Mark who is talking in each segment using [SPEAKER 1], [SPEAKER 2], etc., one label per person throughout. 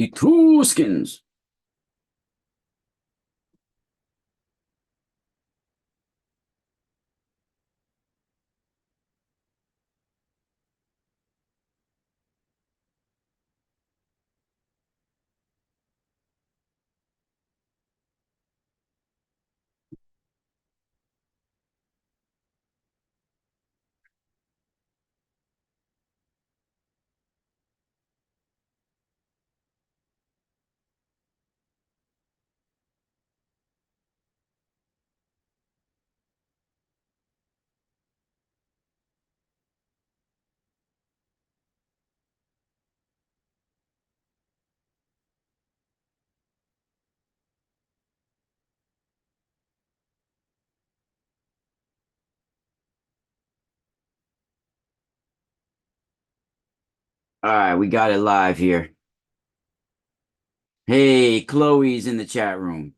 [SPEAKER 1] Etruscans. All right, we got it live here. Hey, Chloe's in the chat room.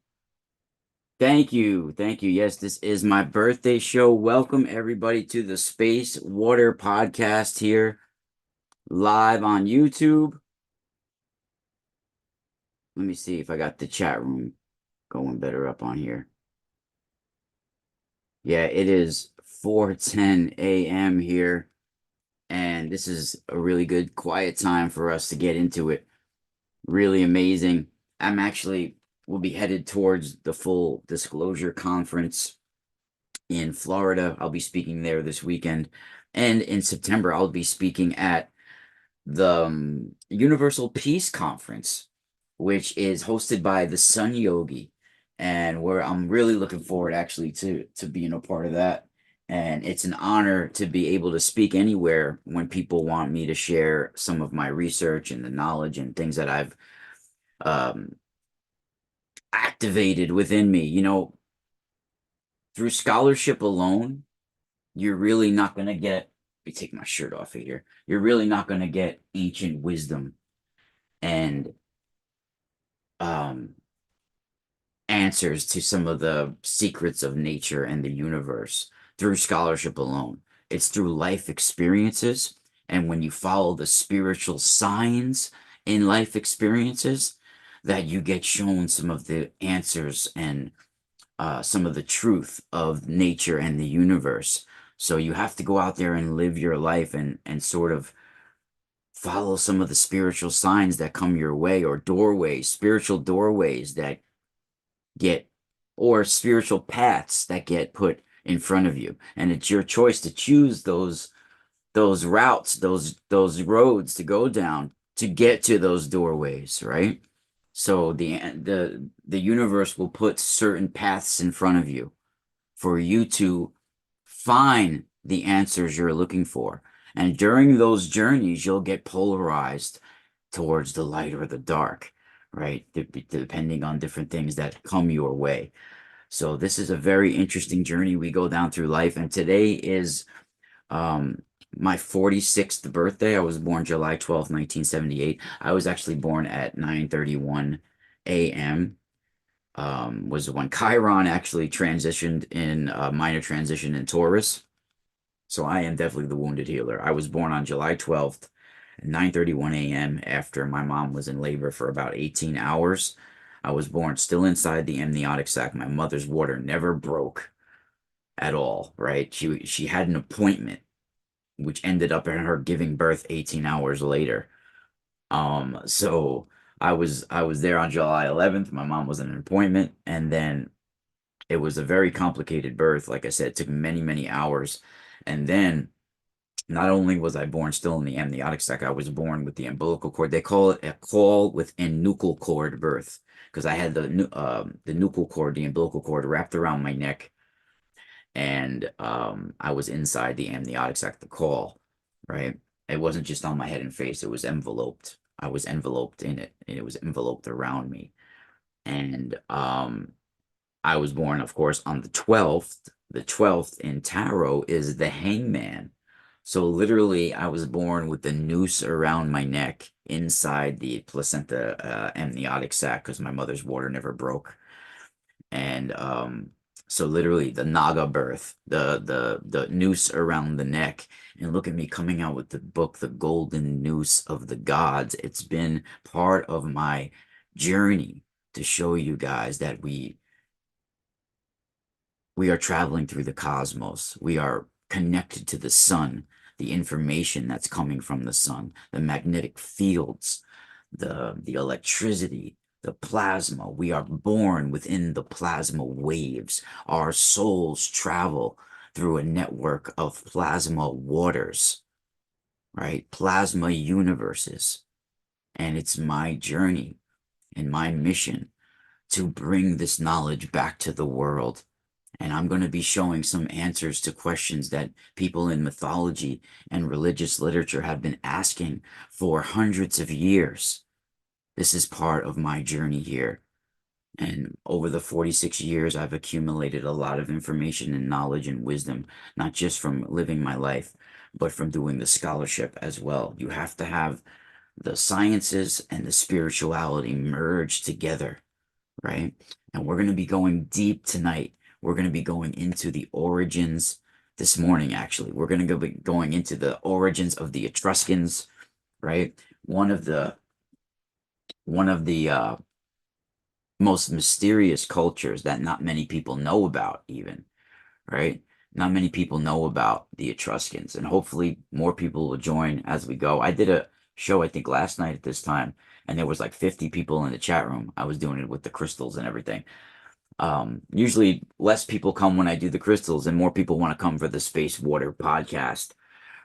[SPEAKER 1] Thank you. Thank you. Yes, this is my birthday show. Welcome everybody to the Space Water Podcast here, live on YouTube. Let me see if I got the chat room going better up on here. Yeah, it is 4:10 a.m. here, and this is a really good quiet time for us to get into it. Really amazing. I'm actually will be headed towards the Full Disclosure Conference in Florida. I'll be speaking there this weekend. And in September, I'll be speaking at the Universal Peace Conference, which is hosted by the Sun Yogi. And where I'm really looking forward actually to being a part of that. And it's an honor to be able to speak anywhere when people want me to share some of my research and the knowledge and things that I've um, activated within me. Through scholarship alone, you're really not going to get, let me take my shirt off here. You're really not going to get ancient wisdom and um, answers to some of the secrets of nature and the universe through scholarship alone. It's through life experiences. And when you follow the spiritual signs in life experiences, that you get shown some of the answers and some of the truth of nature and the universe. So you have to go out there and live your life and sort of follow some of the spiritual signs that come your way, or doorways, spiritual doorways that get, or spiritual paths that get put in front of you. And it's your choice to choose those routes, those roads to go down to get to those doorways, right? So the universe will put certain paths in front of you for you to find the answers you're looking for. And during those journeys, you'll get polarized towards the light or the dark, right? Depending on different things that come your way. So this is a very interesting journey we go down through life. And today is um, my 46th birthday. I was born July 12th, 1978. I was actually born at 9:31 a.m. Was when Chiron actually transitioned in a minor transition in Taurus. So I am definitely the wounded healer. I was born on July 12th at 9:31 a.m. after my mom was in labor for about 18 hours. I was born still inside the amniotic sac. My mother's water never broke at all, right? She had an appointment which ended up in her giving birth 18 hours later. So I was there on July 11th. My mom was in an appointment, and then it was a very complicated birth. Like I said, it took many, many hours. And then not only was I born still in the amniotic sac, I was born with the umbilical cord. They call it a call within nuchal cord birth because I had the nuchal cord, the umbilical cord wrapped around my neck, and I was inside the amniotic sac, the call, right? It wasn't just on my head and face, it was enveloped. I was enveloped in it, and it was enveloped around me. And I was born, of course, on the 12th. The 12th in tarot is the hangman. So literally, I was born with the noose around my neck inside the placenta amniotic sac because my mother's water never broke. And So literally the Naga birth, the noose around the neck, and look at me coming out with the book, The Golden Noose of the Gods. It's been part of my journey to show you guys that we are traveling through the cosmos. We are connected to the sun, the information that's coming from the sun, the magnetic fields, the electricity, the plasma. We are born within the plasma waves. Our souls travel through a network of plasma waters, right? Plasma universes. And it's my journey and my mission to bring this knowledge back to the world. And I'm going to be showing some answers to questions that people in mythology and religious literature have been asking for hundreds of years. This is part of my journey here. And over the 46 years, I've accumulated a lot of information and knowledge and wisdom, not just from living my life, but from doing the scholarship as well. You have to have the sciences and the spirituality merged together, right? And we're going to be going deep tonight. We're going to be going into the origins this morning, actually. We're going to be going into the origins of the Etruscans, right? One of the most mysterious cultures that not many people know about, even, right? Not many people know about the Etruscans, and hopefully more people will join as we go. I did a show, I think, last night at this time, and there was like 50 people in the chat room. I was doing it with the crystals and everything. Usually less people come when I do the crystals, and more people want to come for the Space Water podcast,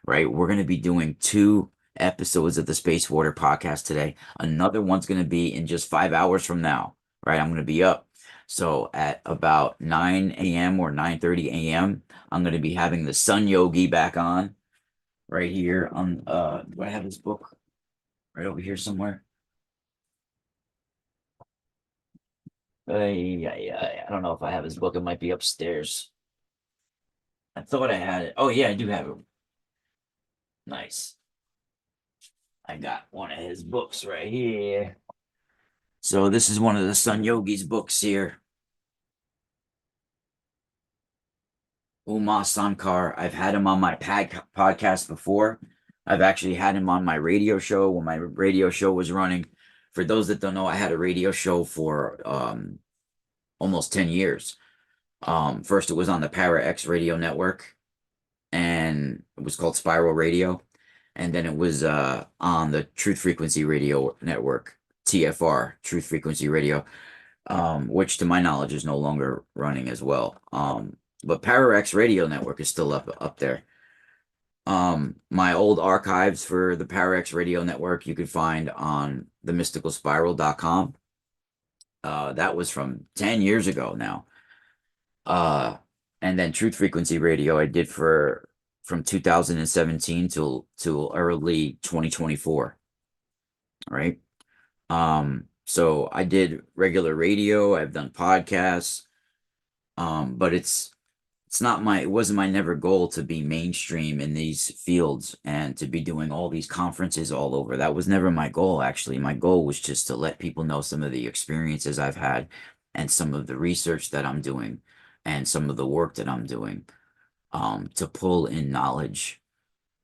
[SPEAKER 1] right? We're going to be doing 2 episodes of the Space Water podcast today. Another one's going to be in just 5 hours from now, right? I'm going to be up. So at about 9 a.m. or 9:30 a.m., I'm going to be having the Sun Yogi back on right here on, do I have his book right over here somewhere? I don't know if I have his book. It might be upstairs. I thought I had it. Oh yeah, I do have it. Nice. I got one of his books right here. So this is one of the Sun Yogi's books here. Uma Sankar. I've had him on my podcast before. I've actually had him on my radio show when my radio show was running. For those that don't know, I had a radio show for almost 10 years. First, it was on the Para X radio network, and it was called Spiral Radio. And then it was on the Truth Frequency Radio Network, TFR, Truth Frequency Radio, which to my knowledge is no longer running as well. But Pararex Radio Network is still up there. My old archives for the Pararex Radio Network you can find on themysticalspiral.com. That was from 10 years ago now. And then Truth Frequency Radio I did for from 2017 till early 2024, right? So I did regular radio, I've done podcasts, but it wasn't my never goal to be mainstream in these fields and to be doing all these conferences all over. That was never my goal, actually. My goal was just to let people know some of the experiences I've had and some of the research that I'm doing and some of the work that I'm doing, to pull in knowledge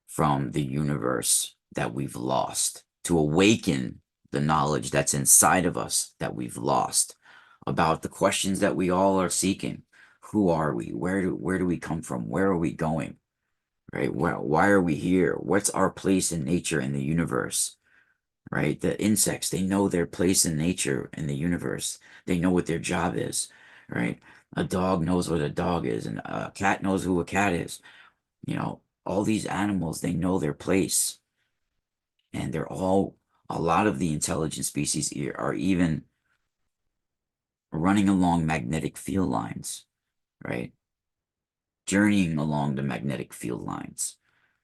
[SPEAKER 1] from the universe that we've lost, to awaken the knowledge that's inside of us that we've lost about the questions that we all are seeking. Who are we? Where do we come from? Where are we going? Right? Why are we here? What's our place in nature and the universe? Right? The insects, they know their place in nature and the universe. They know what their job is, right? A dog knows what a dog is, and a cat knows who a cat is. All these animals, they know their place, and a lot of the intelligent species here are even running along magnetic field lines, right? Journeying along the magnetic field lines.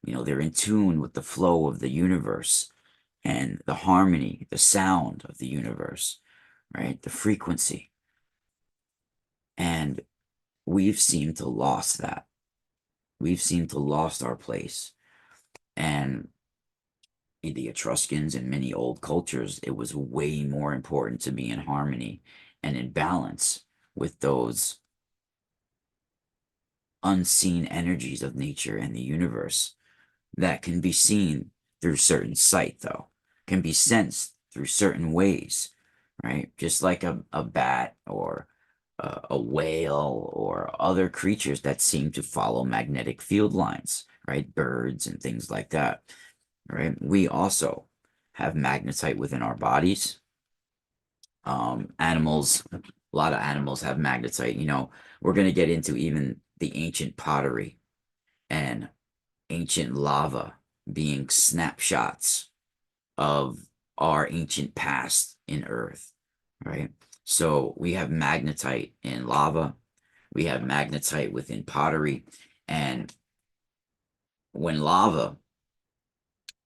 [SPEAKER 1] They're in tune with the flow of the universe and the harmony, the sound of the universe, right? The frequency. And we've seemed to lost that. We've seemed to lost our place. And in the Etruscans and many old cultures, it was way more important to be in harmony and in balance with those unseen energies of nature and the universe that can be seen through certain sight, though, can be sensed through certain ways, right? Just like a bat or a whale or other creatures that seem to follow magnetic field lines, right? Birds and things like that, right? We also have magnetite within our bodies. Animals, a lot of animals have magnetite. We're going to get into even the ancient pottery and ancient lava being snapshots of our ancient past in Earth, right? So we have magnetite in lava, we have magnetite within pottery, and when lava,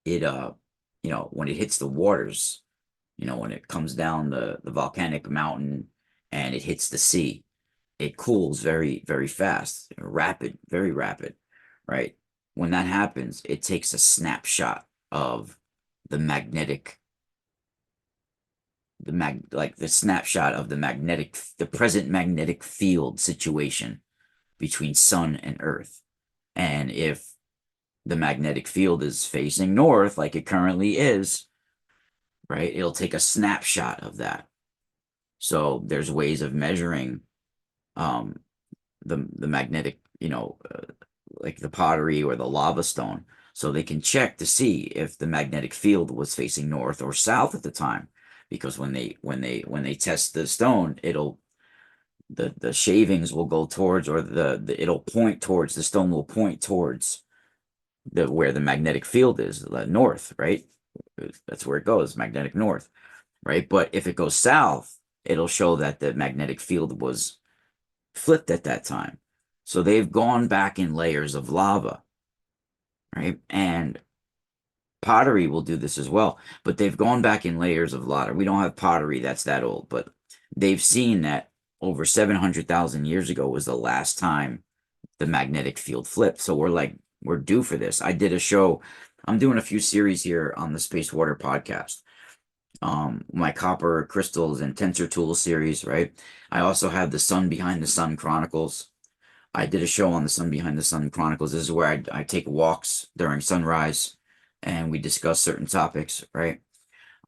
[SPEAKER 1] when it hits the waters, when it comes down the volcanic mountain and it hits the sea, it cools very, very fast, rapid, very rapid, right? When that happens, it takes a snapshot of the magnetic, like the snapshot of the present magnetic field situation between sun and earth. And if the magnetic field is facing north, like it currently is, right, it'll take a snapshot of that. So there's ways of measuring um, the magnetic, like the pottery or the lava stone, so they can check to see if the magnetic field was facing north or south at the time. Because when they test the stone, the shavings will go towards, or it'll point towards, the stone will point towards the where the magnetic field is, the north, right? That's where it goes, magnetic north, right? But if it goes south, it'll show that the magnetic field was flipped at that time. So they've gone back in layers of lava, right? And pottery will do this as well, but they've gone back in layers of lava. We don't have pottery that's that old, but they've seen that over 700,000 years ago was the last time the magnetic field flipped. So we're due for this. I did a show. I'm doing a few series here on the Space Water podcast. My copper crystals and tensor tool series, right? I also have the Sun Behind the Sun Chronicles. I did a show on the Sun Behind the Sun Chronicles. This is where I take walks during sunrise and we discuss certain topics, right?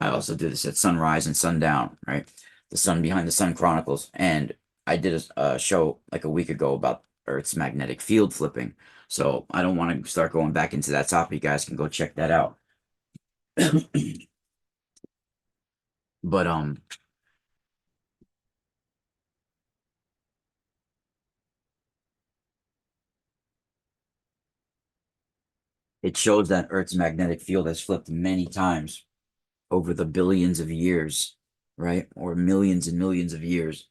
[SPEAKER 1] I also do this at sunrise and sundown, right? The Sun Behind the Sun Chronicles. And I did a show like a week ago about Earth's magnetic field flipping. So I don't want to start going back into that topic. You guys can go check that out. But it shows that Earth's magnetic field has flipped many times over the billions of years, right? Or millions and millions of years.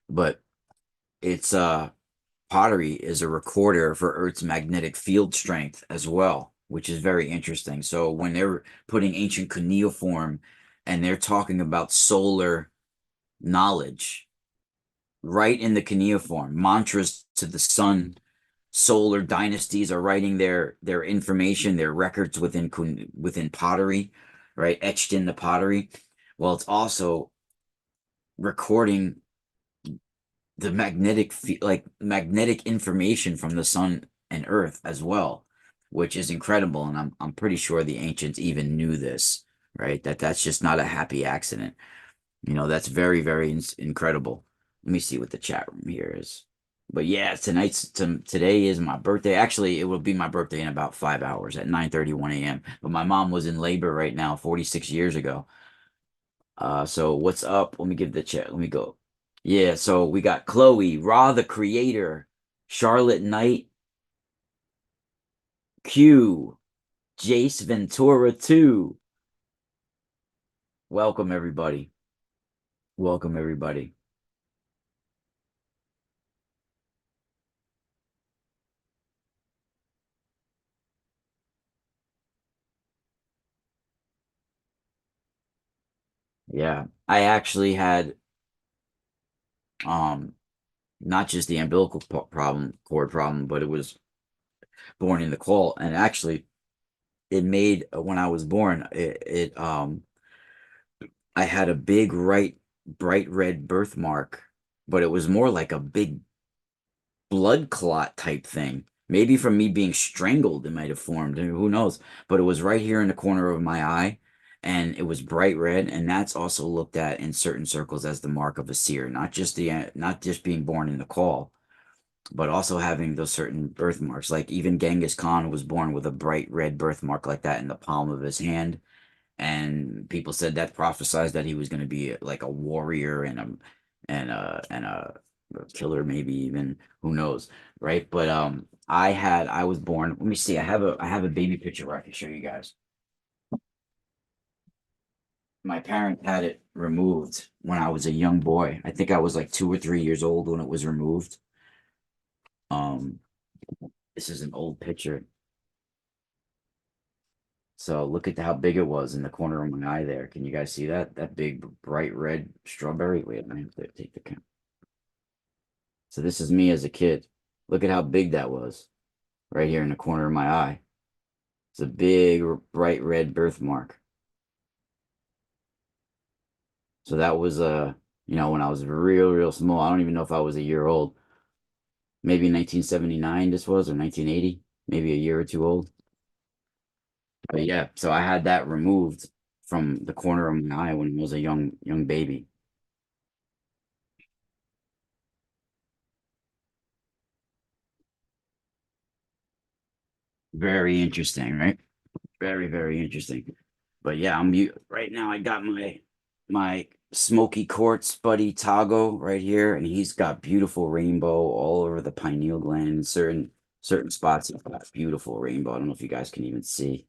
[SPEAKER 1] But it's pottery is a recorder for Earth's magnetic field strength as well, which is very interesting. So when they're putting ancient cuneiform and they're talking about solar knowledge right in the cuneiform, mantras to the sun, solar dynasties are writing their information, their records within pottery, right? Etched in the pottery. Well, it's also recording the magnetic information from the sun and earth as well, which is incredible. And I'm pretty sure the ancients even knew this, right? That's just not a happy accident. That's very, very incredible. Let me see what the chat room here is. But yeah, today is my birthday. Actually, it will be my birthday in about 5 hours at 9:31 a.m. But my mom was in labor right now, 46 years ago. So what's up? Let me give the chat. Let me go. Yeah, so we got Chloe, Ra the Creator, Charlotte Knight, Q, Jace Ventura 2. Welcome everybody. Welcome everybody. Yeah, I actually had um not just the umbilical cord problem, but it was born in the cold. And actually, it made when I was born, I had a big bright red birthmark, but it was more like a big blood clot type thing. Maybe from me being strangled, it might have formed. Who knows? But it was right here in the corner of my eye, and it was bright red. And that's also looked at in certain circles as the mark of a seer, not just being born in the call, but also having those certain birthmarks. Like even Genghis Khan was born with a bright red birthmark like that in the palm of his hand, and people said that prophesied that he was going to be like a warrior and a killer, maybe even, who knows, right? But I was born. Let me see. I have a baby picture where I can show you guys. My parents had it removed when I was a young boy. I think I was like 2 or 3 years old when it was removed. Um, this is an old picture. So look at how big it was in the corner of my eye there. Can you guys see that? That big bright red strawberry. Wait, I have to take the camera. So this is me as a kid. Look at how big that was right here in the corner of my eye. It's a big bright red birthmark. So that was when I was real small. I don't even know if I was a year old. Maybe 1979 this was, or 1980, maybe a year or two old. But yeah, so I had that removed from the corner of my eye when I was a young baby. Very interesting, right? Very interesting. But yeah, right now. I got my smoky quartz buddy Tago right here, and he's got beautiful rainbow all over the pineal gland. In certain spots, he's got beautiful rainbow. I don't know if you guys can even see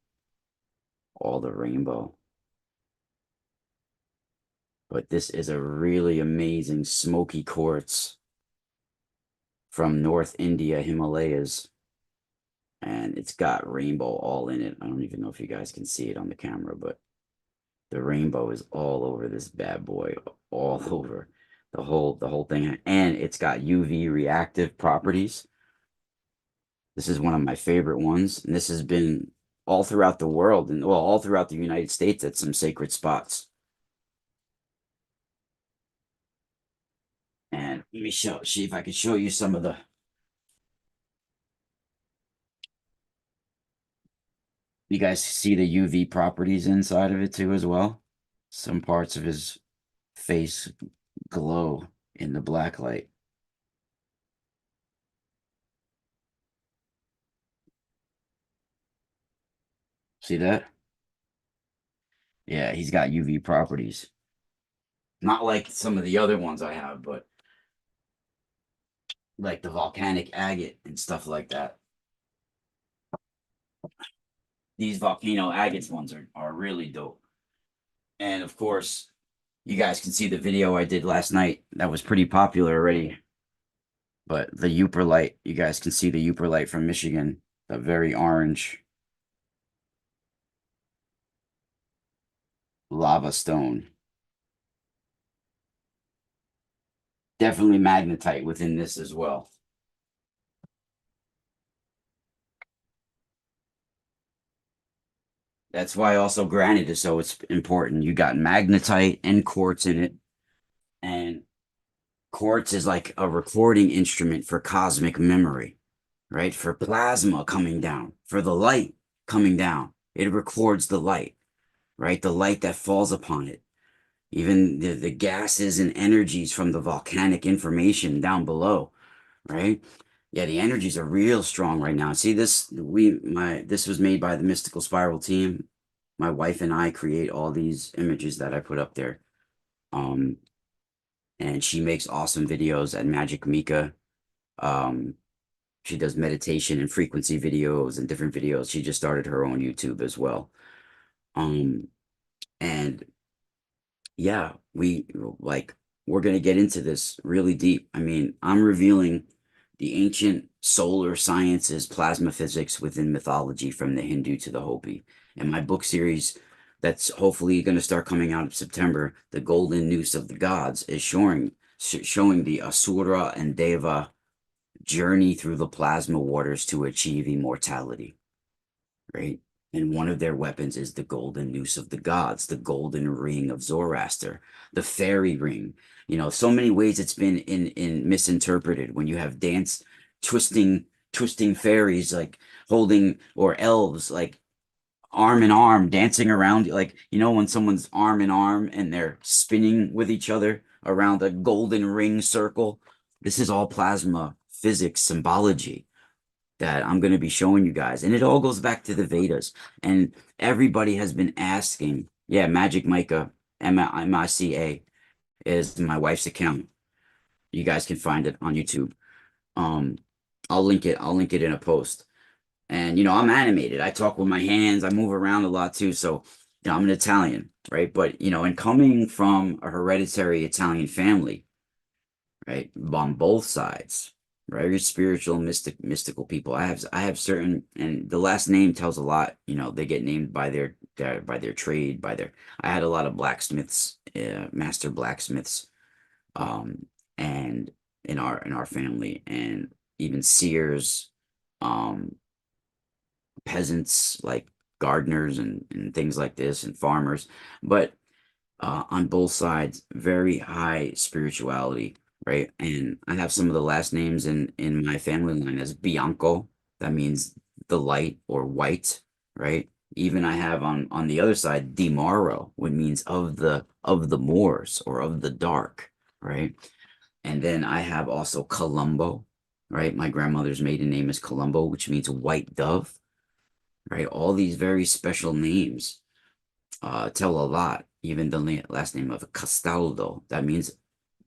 [SPEAKER 1] all the rainbow, but this is a really amazing smoky quartz from North India, Himalayas, and it's got rainbow all in it. I don't even know if you guys can see it on the camera, but the rainbow is all over this bad boy, all over the whole thing, and it's got UV reactive properties. This is one of my favorite ones, and this has been all throughout the world, and well, all throughout the United States at some sacred spots. And let me see if I can show you some of the. You guys see the UV properties inside of it too, as well. Some parts of his face glow in the black light. See that? Yeah, he's got UV properties. Not like some of the other ones I have, but like the volcanic agate and stuff like that. These volcano agates ones are really dope. And of course, you guys can see the video I did last night. That was pretty popular already. But the Uperlite, you guys can see the Uperlite from Michigan, the very orange lava stone. Definitely magnetite within this as well. That's why also granite is so it's important. You got magnetite and quartz in it, and quartz is like a recording instrument for cosmic memory, right? For plasma coming down, for the light coming down. It records the light, right? The light that falls upon it. Even the gases and energies from the volcanic information down below, right? Yeah, the energies are real strong right now. See this was made by the Mystical Spiral team. My wife and I create all these images that I put up there. Um, and she makes awesome videos at Magic Mika. Um, she does meditation and frequency videos and different videos. She just started her own YouTube as well. Um, and yeah, we're gonna get into this really deep. I mean, I'm revealing the ancient solar sciences, plasma physics within mythology from the Hindu to the Hopi. And my book series that's hopefully going to start coming out in September, The Golden Noose of the Gods, is showing the Asura and Deva journey through the plasma waters to achieve immortality, right? And one of their weapons is the golden noose of the gods, the golden ring of Zoroaster, the fairy ring. So many ways it's been in misinterpreted when you have dance twisting fairies like holding, or elves like arm in arm dancing around, like when someone's arm in arm and they're spinning with each other around a golden ring circle. This is all plasma physics symbology that I'm going to be showing you guys, and it all goes back to the Vedas. And everybody has been asking. Yeah, Magic Micah, MICA, is my wife's account. You guys can find it on YouTube. um I'll link it in a post. And I'm animated. I talk with my hands. I move around a lot too. So I'm an Italian, right? But and coming from a hereditary Italian family, right, on both sides, very spiritual, mystical people. I have certain, and the last name tells a lot. They get named by their trade, by their. I had a lot of blacksmiths, master blacksmiths, um, and in our family, and even seers, um, peasants like gardeners and things like this, and farmers. But on both sides, very high spirituality, right? And I have some of the last names in my family line as Bianco. That means the light or white, right? Even I have on the other side Di Mauro, which means of the Moors, or of the dark, right? And then I have also Colombo, right? My grandmother's maiden name is Colombo, which means white dove, right? All these very special names tell a lot. Even the last name of Castaldo, that means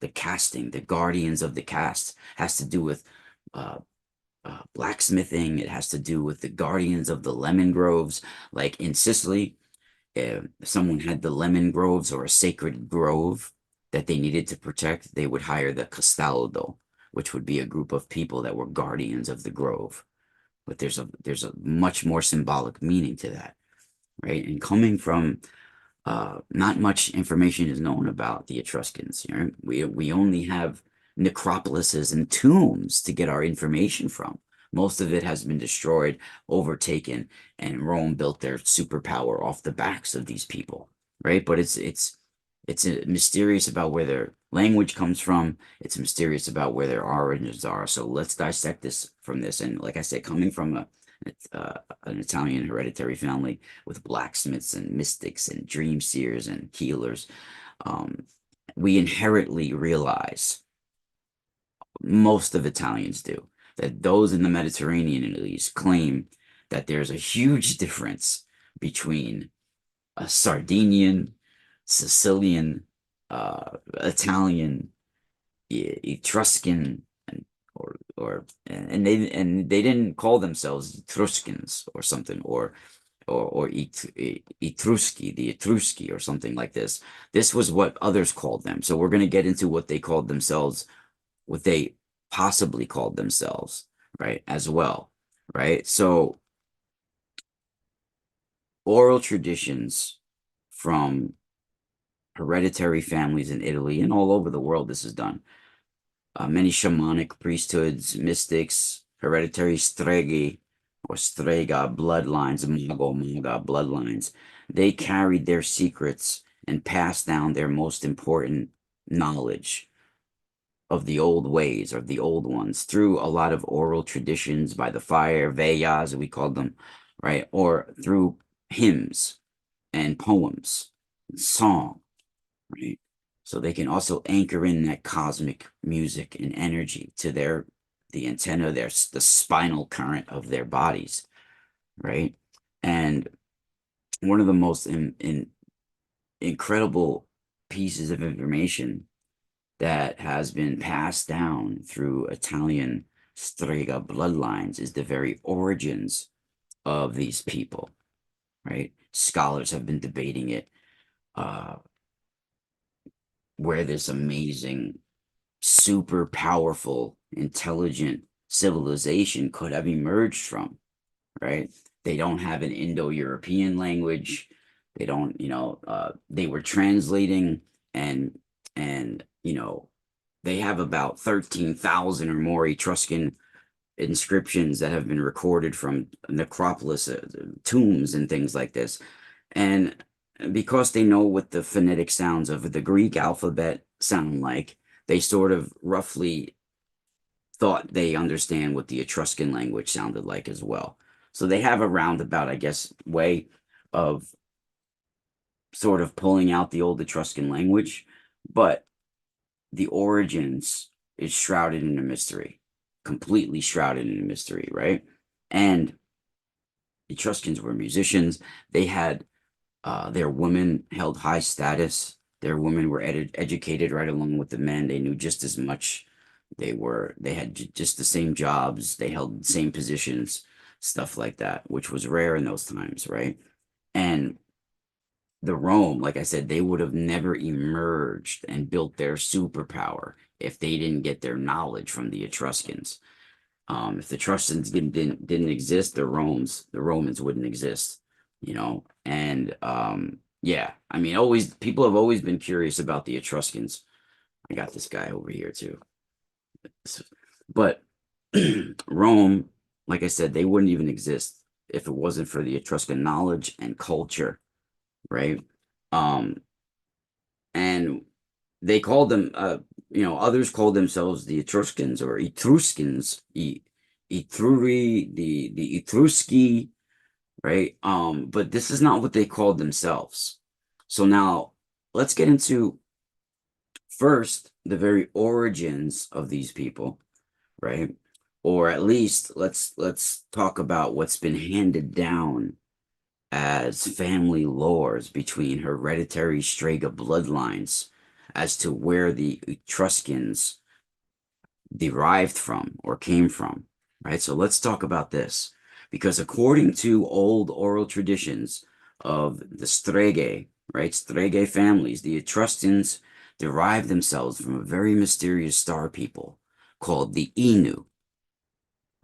[SPEAKER 1] the casting, the guardians of the cast, has to do with uh, blacksmithing. It has to do with the guardians of the lemon groves. Like in Sicily, if someone had the lemon groves or a sacred grove that they needed to protect, they would hire the Castaldo, which would be a group of people that were guardians of the grove. But there's a much more symbolic meaning to that, right? And coming from not much information is known about the Etruscans. We only have necropolises and tombs to get our information from. Most of it has been destroyed, overtaken, and Rome built their superpower off the backs of these people, right? But it's mysterious about where their language comes from. It's mysterious about where their origins are. So let's dissect this from this. And like I said, coming from an Italian hereditary family with blacksmiths and mystics and dream seers and healers, um, we inherently realize, most of Italians do, that those in the Mediterranean at least claim that there's a huge difference between a Sardinian, Sicilian, Italian, Etruscan, and they didn't call themselves Etruscans or something, or Etrusci, the Etrusci, or something like this. This was what others called them. So we're going to get into what they called themselves, what they possibly called themselves, right, as well, right? So oral traditions from hereditary families in Italy and all over the world, this is done. Many shamanic priesthoods, mystics, hereditary streghi or strega bloodlines, maga bloodlines, they carried their secrets and passed down their most important knowledge of the old ways, of the old ones, through a lot of oral traditions by the fire, Vedas, we called them, right? Or through hymns and poems and song, right? So they can also anchor in that cosmic music and energy to the antenna, the spinal current of their bodies, right? And one of the most incredible pieces of information that has been passed down through Italian strega bloodlines is the very origins of these people, right? Scholars have been debating it, uh, where this amazing, super powerful, intelligent civilization could have emerged from, right? They don't have an Indo-European language. They don't, they were translating, and they have about 13,000 or more Etruscan inscriptions that have been recorded from necropolis, tombs and things like this. And because they know what the phonetic sounds of the Greek alphabet sound like, they sort of roughly thought they understand what the Etruscan language sounded like as well. So they have a roundabout, I guess, way of sort of pulling out the old Etruscan language, but the origins is shrouded in a mystery, completely shrouded in a mystery, right? And Etruscans were musicians. They had their women held high status. Their women were educated right along with the men. They knew just as much. They had just the same jobs. They held the same positions, stuff like that, which was rare in those times, right? And the Rome, like I said, they would have never emerged and built their superpower if they didn't get their knowledge from the Etruscans. If the Etruscans didn't exist, the Romans wouldn't exist, you know. And yeah, I mean, always people have always been curious about the Etruscans. I got this guy over here too, but Rome, like I said, they wouldn't even exist if it wasn't for the Etruscan knowledge and culture, right? Um, and they called them, others called themselves the Etruscans or Etruscans, Etruri, the Etrusci, right? But this is not what they called themselves. So now let's get into first the very origins of these people, right? Or at least let's talk about what's been handed down as family lores between hereditary Strega bloodlines as to where the Etruscans derived from or came from, right? So let's talk about this because according to old oral traditions of the Strege, right, Strege families, the Etruscans derived themselves from a very mysterious star people called the Inu.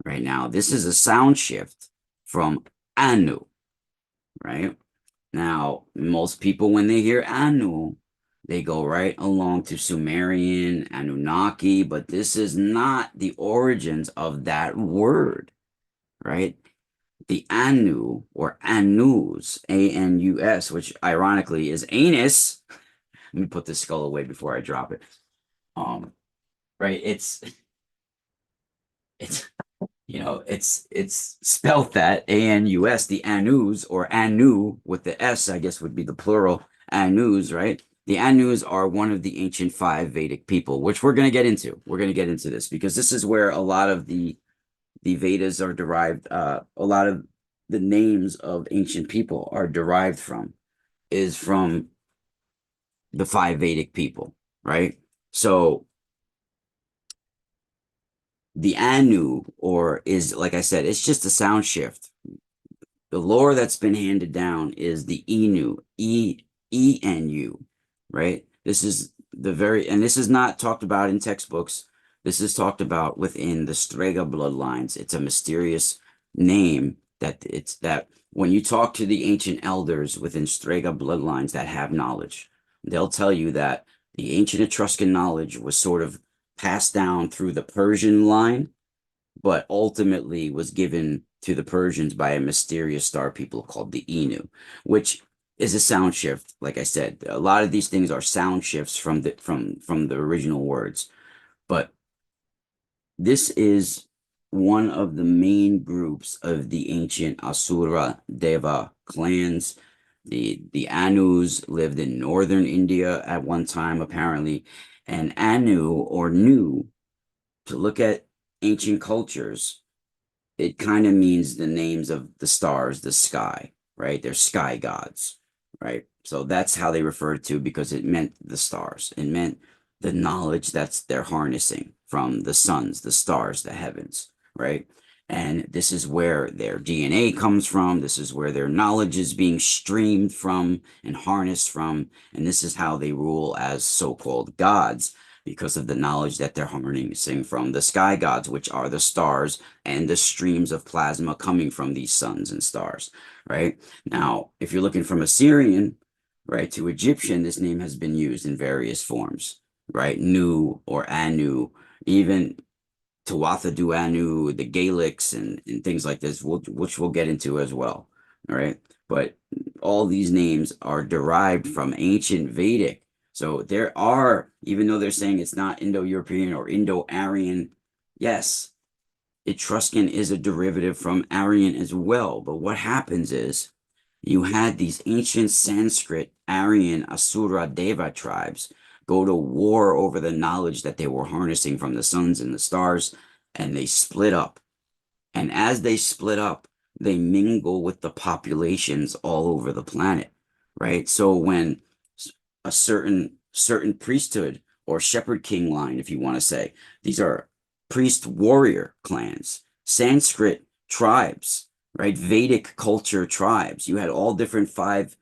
[SPEAKER 1] Right now, this is a sound shift from Anu, right? Now, most people, when they hear Anu, they go right along to Sumerian, Anunnaki, but this is not the origins of that word, right? The Anu or Anus, Anus, which ironically is anus. Let me put this skull away before I drop it. Right? It's it's spelt that Anus, the Anus or Anu with the S, I guess would be the plural Anus, right? The Anus are one of the ancient five Vedic people, which we're going to get into. We're going to get into this because this is where a lot of the Vedas are derived. A lot of the names of ancient people are derived from the five Vedic people, right? So the Anu, or is like I said, it's just a sound shift. The lore that's been handed down is the Enu, Enu, right? This is and this is not talked about in textbooks. This is talked about within the Strega bloodlines. It's a mysterious name that when you talk to the ancient elders within Strega bloodlines that have knowledge, they'll tell you that the ancient Etruscan knowledge was sort of passed down through the Persian line, but ultimately was given to the Persians by a mysterious star people called the Inu, which is a sound shift. Like I said, a lot of these things are sound shifts from the original words. But this is one of the main groups of the ancient Asura Deva clans. The Anus lived in northern India at one time, apparently, and Anu or Nu, to look at ancient cultures, it kind of means the names of the stars, the sky, right? They're sky gods, right? So that's how they referred to because it meant the stars. It meant the knowledge that's they're harnessing from the suns, the stars, the heavens, right? And this is where their DNA comes from. This is where their knowledge is being streamed from and harnessed from. And this is how they rule as so-called gods because of the knowledge that they're harnessing from the sky gods, which are the stars and the streams of plasma coming from these suns and stars, right? Now, if you're looking from Assyrian, right, to Egyptian, this name has been used in various forms, right? Nu or Anu, even Tuatha Anu, the Gaelics, and things like this, which we'll get into as well, all right? But all these names are derived from ancient Vedic. So there are, even though they're saying it's not Indo-European or Indo-Aryan, Yes, Etruscan is a derivative from Aryan as well. But what happens is you had these ancient Sanskrit, Aryan, Asura, Deva tribes go to war over the knowledge that they were harnessing from the suns and the stars, and they split up. And as they split up, they mingle with the populations all over the planet, right? So when a certain priesthood or shepherd king line, if you want to say, these are priest warrior clans, Sanskrit tribes, right? Vedic culture tribes. You had all different five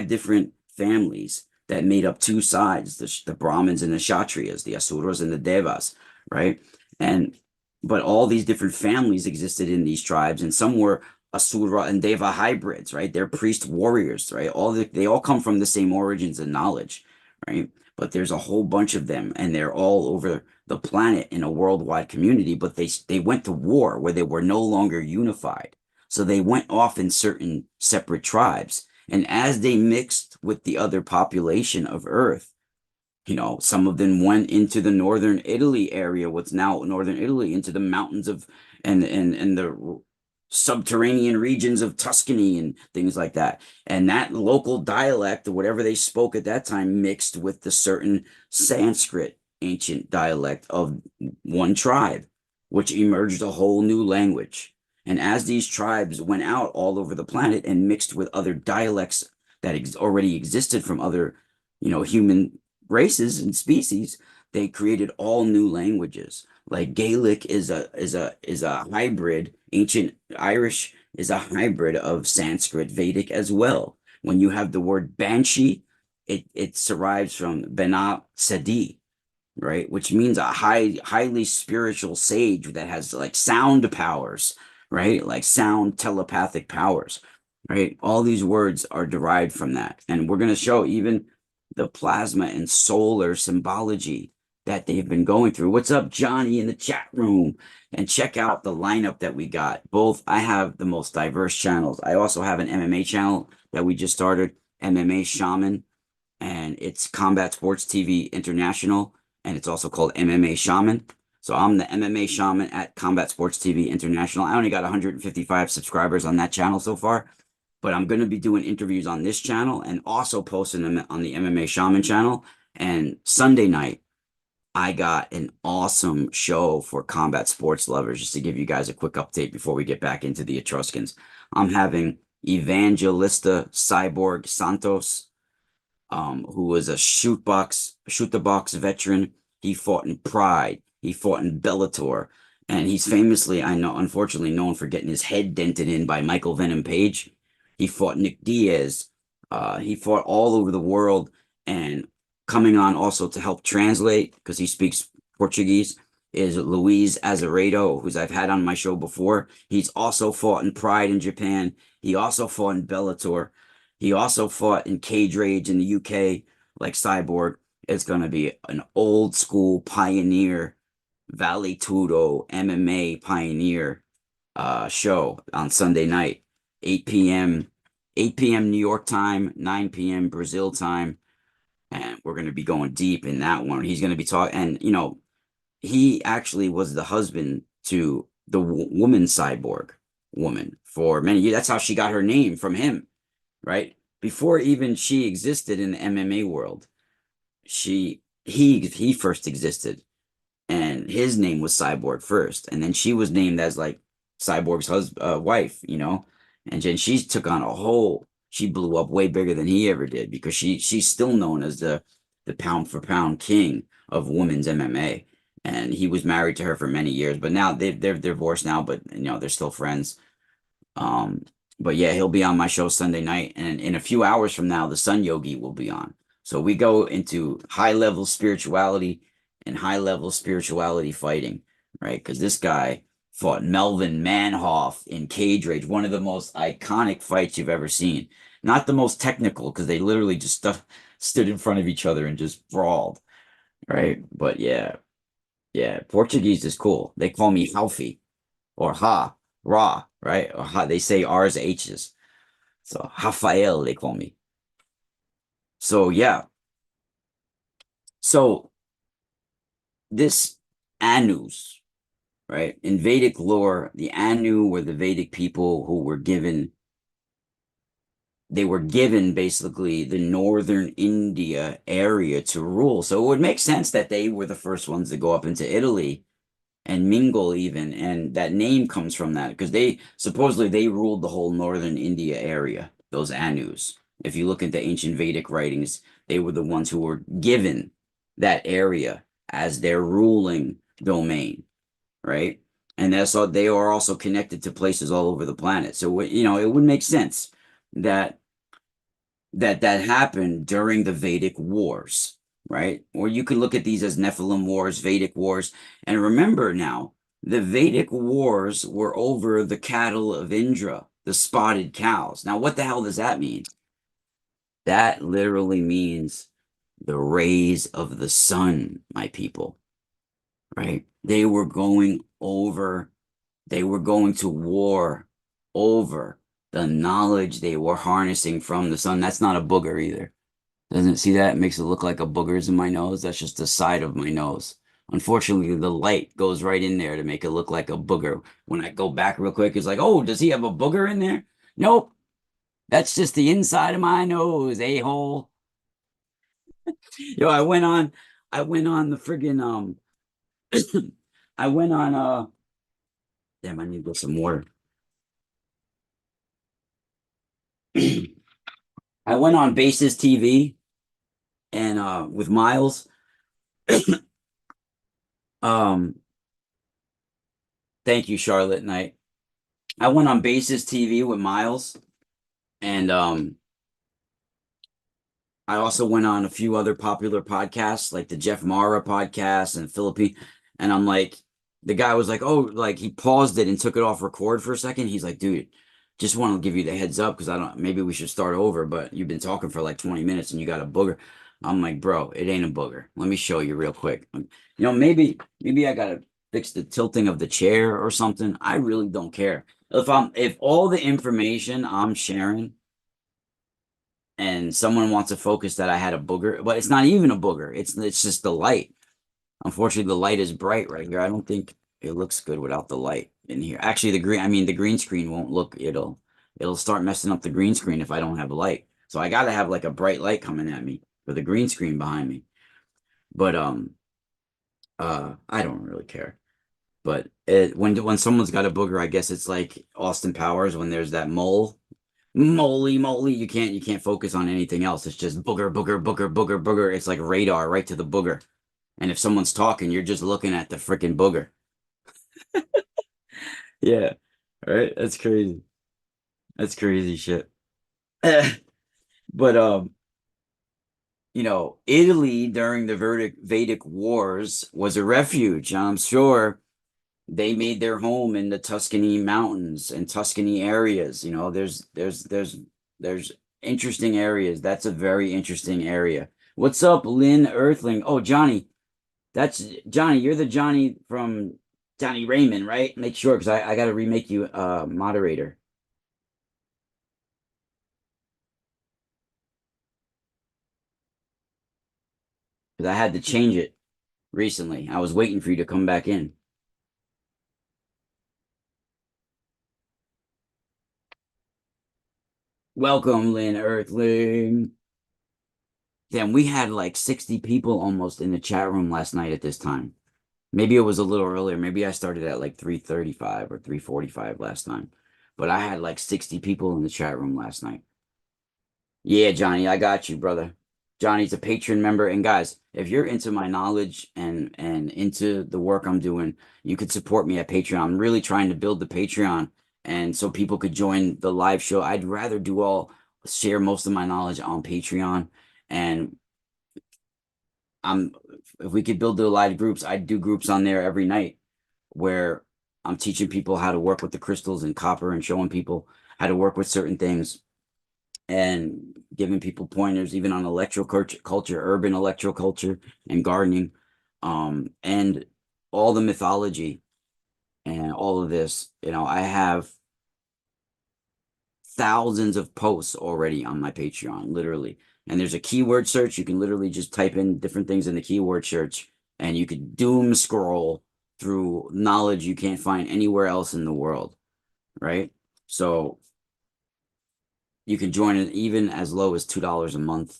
[SPEAKER 1] different families that made up two sides, the Brahmins and the Kshatriyas, the Asuras and the Devas, right? And but all these different families existed in these tribes, and some were Asura and Deva hybrids, right? They're priest warriors, right? They all come from the same origins and knowledge, right? But there's a whole bunch of them, and they're all over the planet in a worldwide community. But they went to war where they were no longer unified, so they went off in certain separate tribes. And as they mixed with the other population of Earth, some of them went into the northern Italy area, what's now northern Italy, into the mountains of and the subterranean regions of Tuscany and things like that. And that local dialect or whatever they spoke at that time mixed with the certain Sanskrit ancient dialect of one tribe, which emerged a whole new language. And as these tribes went out all over the planet and mixed with other dialects that already existed from other, human races and species, they created all new languages. Like Gaelic is a hybrid. Ancient Irish is a hybrid of Sanskrit Vedic as well. When you have the word banshee, it derives from Bena Sadi, right? Which means a highly spiritual sage that has like sound powers, right? Like sound telepathic powers, right? All these words are derived from that. And we're going to show even the plasma and solar symbology that they've been going through. What's up, Johnny, in the chat room? And check out the lineup that we got. Both, I have the most diverse channels. I also have an MMA channel that we just started, MMA Shaman, and it's Combat Sports TV International, and it's also called MMA Shaman. So I'm the MMA Shaman at Combat Sports TV International. I only got 155 subscribers on that channel so far, but I'm going to be doing interviews on this channel and also posting them on the MMA Shaman channel. And Sunday night, I got an awesome show for combat sports lovers, just to give you guys a quick update before we get back into the Etruscans. I'm having Evangelista Cyborg Santos, who was a shoot the box veteran. He fought in Pride. He fought in Bellator. And he's famously, I know, unfortunately known for getting his head dented in by Michael Venom Page. He fought Nick Diaz. He fought all over the world, and coming on also to help translate, because he speaks Portuguese, is Luis Azeredo, who's I've had on my show before. He's also fought in Pride in Japan. He also fought in Bellator. He also fought in Cage Rage in the UK, like Cyborg. It's going to be an old school pioneer, Vale Tudo MMA pioneer show on Sunday night, 8 p.m. 8 p.m. New York time, 9 p.m. Brazil time. And we're going to be going deep in that one. He's going to be talking, and he actually was the husband to the woman cyborg woman for many years. That's how she got her name, from him, right? Before even she existed in the MMA world, he first existed, and his name was Cyborg first, and then she was named as like Cyborg's wife, and then she took on a whole. She blew up way bigger than he ever did, because she's still known as the pound for pound king of women's MMA, and he was married to her for many years, but now they're divorced now, but they're still friends. Um, but yeah, he'll be on my show Sunday night, and in a few hours from now, the Sun Yogi will be on. So we go into high level spirituality and high level spirituality fighting, right? Because this guy fought Melvin Manhoff in Cage Rage, one of the most iconic fights you've ever seen. Not the most technical, because they literally just stood in front of each other and just brawled, right? But yeah, yeah, Portuguese is cool. They call me Halfie or Ha, Ra, right? Or Ha, they say R's, H's. So Rafael, they call me. So yeah. So this Annus, right? In Vedic lore, the Anu were the Vedic people who were given, they were given basically the northern India area to rule. So it would make sense that they were the first ones to go up into Italy and mingle even, and that name comes from that because they supposedly they ruled the whole northern India area, those Anus. If you look into ancient Vedic writings, they were the ones who were given that area as their ruling domain, right? And that's all, they are also connected to places all over the planet. So it would make sense that that happened during the Vedic wars, right? Or you could look at these as Nephilim wars, Vedic wars. And remember now, the Vedic wars were over the cattle of Indra, the spotted cows. Now, what the hell does that mean? That literally means the rays of the sun, my people, right? They were going to war over the knowledge they were harnessing from the sun. That's not a booger either. Doesn't see that? It makes it look like a booger's in my nose. That's just the side of my nose. Unfortunately, the light goes right in there to make it look like a booger. When I go back real quick, it's like, oh, does he have a booger in there? Nope. That's just the inside of my nose, a-hole. Yo, I went on the friggin' I went on damn, I need to get some water. I went on Basis TV and with Miles. Um, thank you, Charlotte Knight. I went on Basis TV with Miles, and I also went on a few other popular podcasts, like the Jeff Mara podcast and Philippine. And I'm like, the guy was like, oh, like he paused it and took it off record for a second. He's like, dude, just want to give you the heads up because I don't, maybe we should start over, but you've been talking for like 20 minutes and you got a booger. I'm like, bro, it ain't a booger. Let me show you real quick. Maybe I gotta fix the tilting of the chair or something. I really don't care. If all the information I'm sharing and someone wants to focus that I had a booger, but it's not even a booger. It's just the light. Unfortunately, the light is bright right here. I don't think it looks good without the light in here. Actually, the green screen won't look. It'll start messing up the green screen if I don't have a light. So I got to have like a bright light coming at me for the green screen behind me. But I don't really care. But when someone's got a booger, I guess it's like Austin Powers when there's that mole. Moly, moly, you can't focus on anything else. It's just booger, booger, booger, booger, booger. It's like radar right to the booger. And if someone's talking, you're just looking at the freaking booger. Yeah, right. That's crazy. That's crazy shit. But Italy during the Vedic wars was a refuge. I'm sure they made their home in the Tuscany mountains and Tuscany areas. There's interesting areas. That's a very interesting area. What's up, Lynn Earthling? Oh, Johnny. That's Johnny. You're the Johnny from Johnny Raymond, right? Make sure because I got to remake you moderator because I had to change it recently. I was waiting for you to come back in. Welcome, Lynn Earthling. Damn, we had like 60 people almost in the chat room last night at this time. Maybe it was a little earlier. Maybe I started at like 3:35 or 3:45 last time. But I had like 60 people in the chat room last night. Yeah, Johnny, I got you, brother. Johnny's a patron member. And guys, if you're into my knowledge and into the work I'm doing, you could support me at Patreon. I'm really trying to build the Patreon and so people could join the live show. I'd rather share most of my knowledge on Patreon. And I'm if we could build the live groups, I'd do groups on there every night where I'm teaching people how to work with the crystals and copper and showing people how to work with certain things and giving people pointers even on electroculture, urban electroculture and gardening, and all the mythology and all of this. I have thousands of posts already on my Patreon, literally. And there's a keyword search. You can literally just type in different things in the keyword search and you could doom scroll through knowledge you can't find anywhere else in the world, right? So you can join it even as low as $2 a month,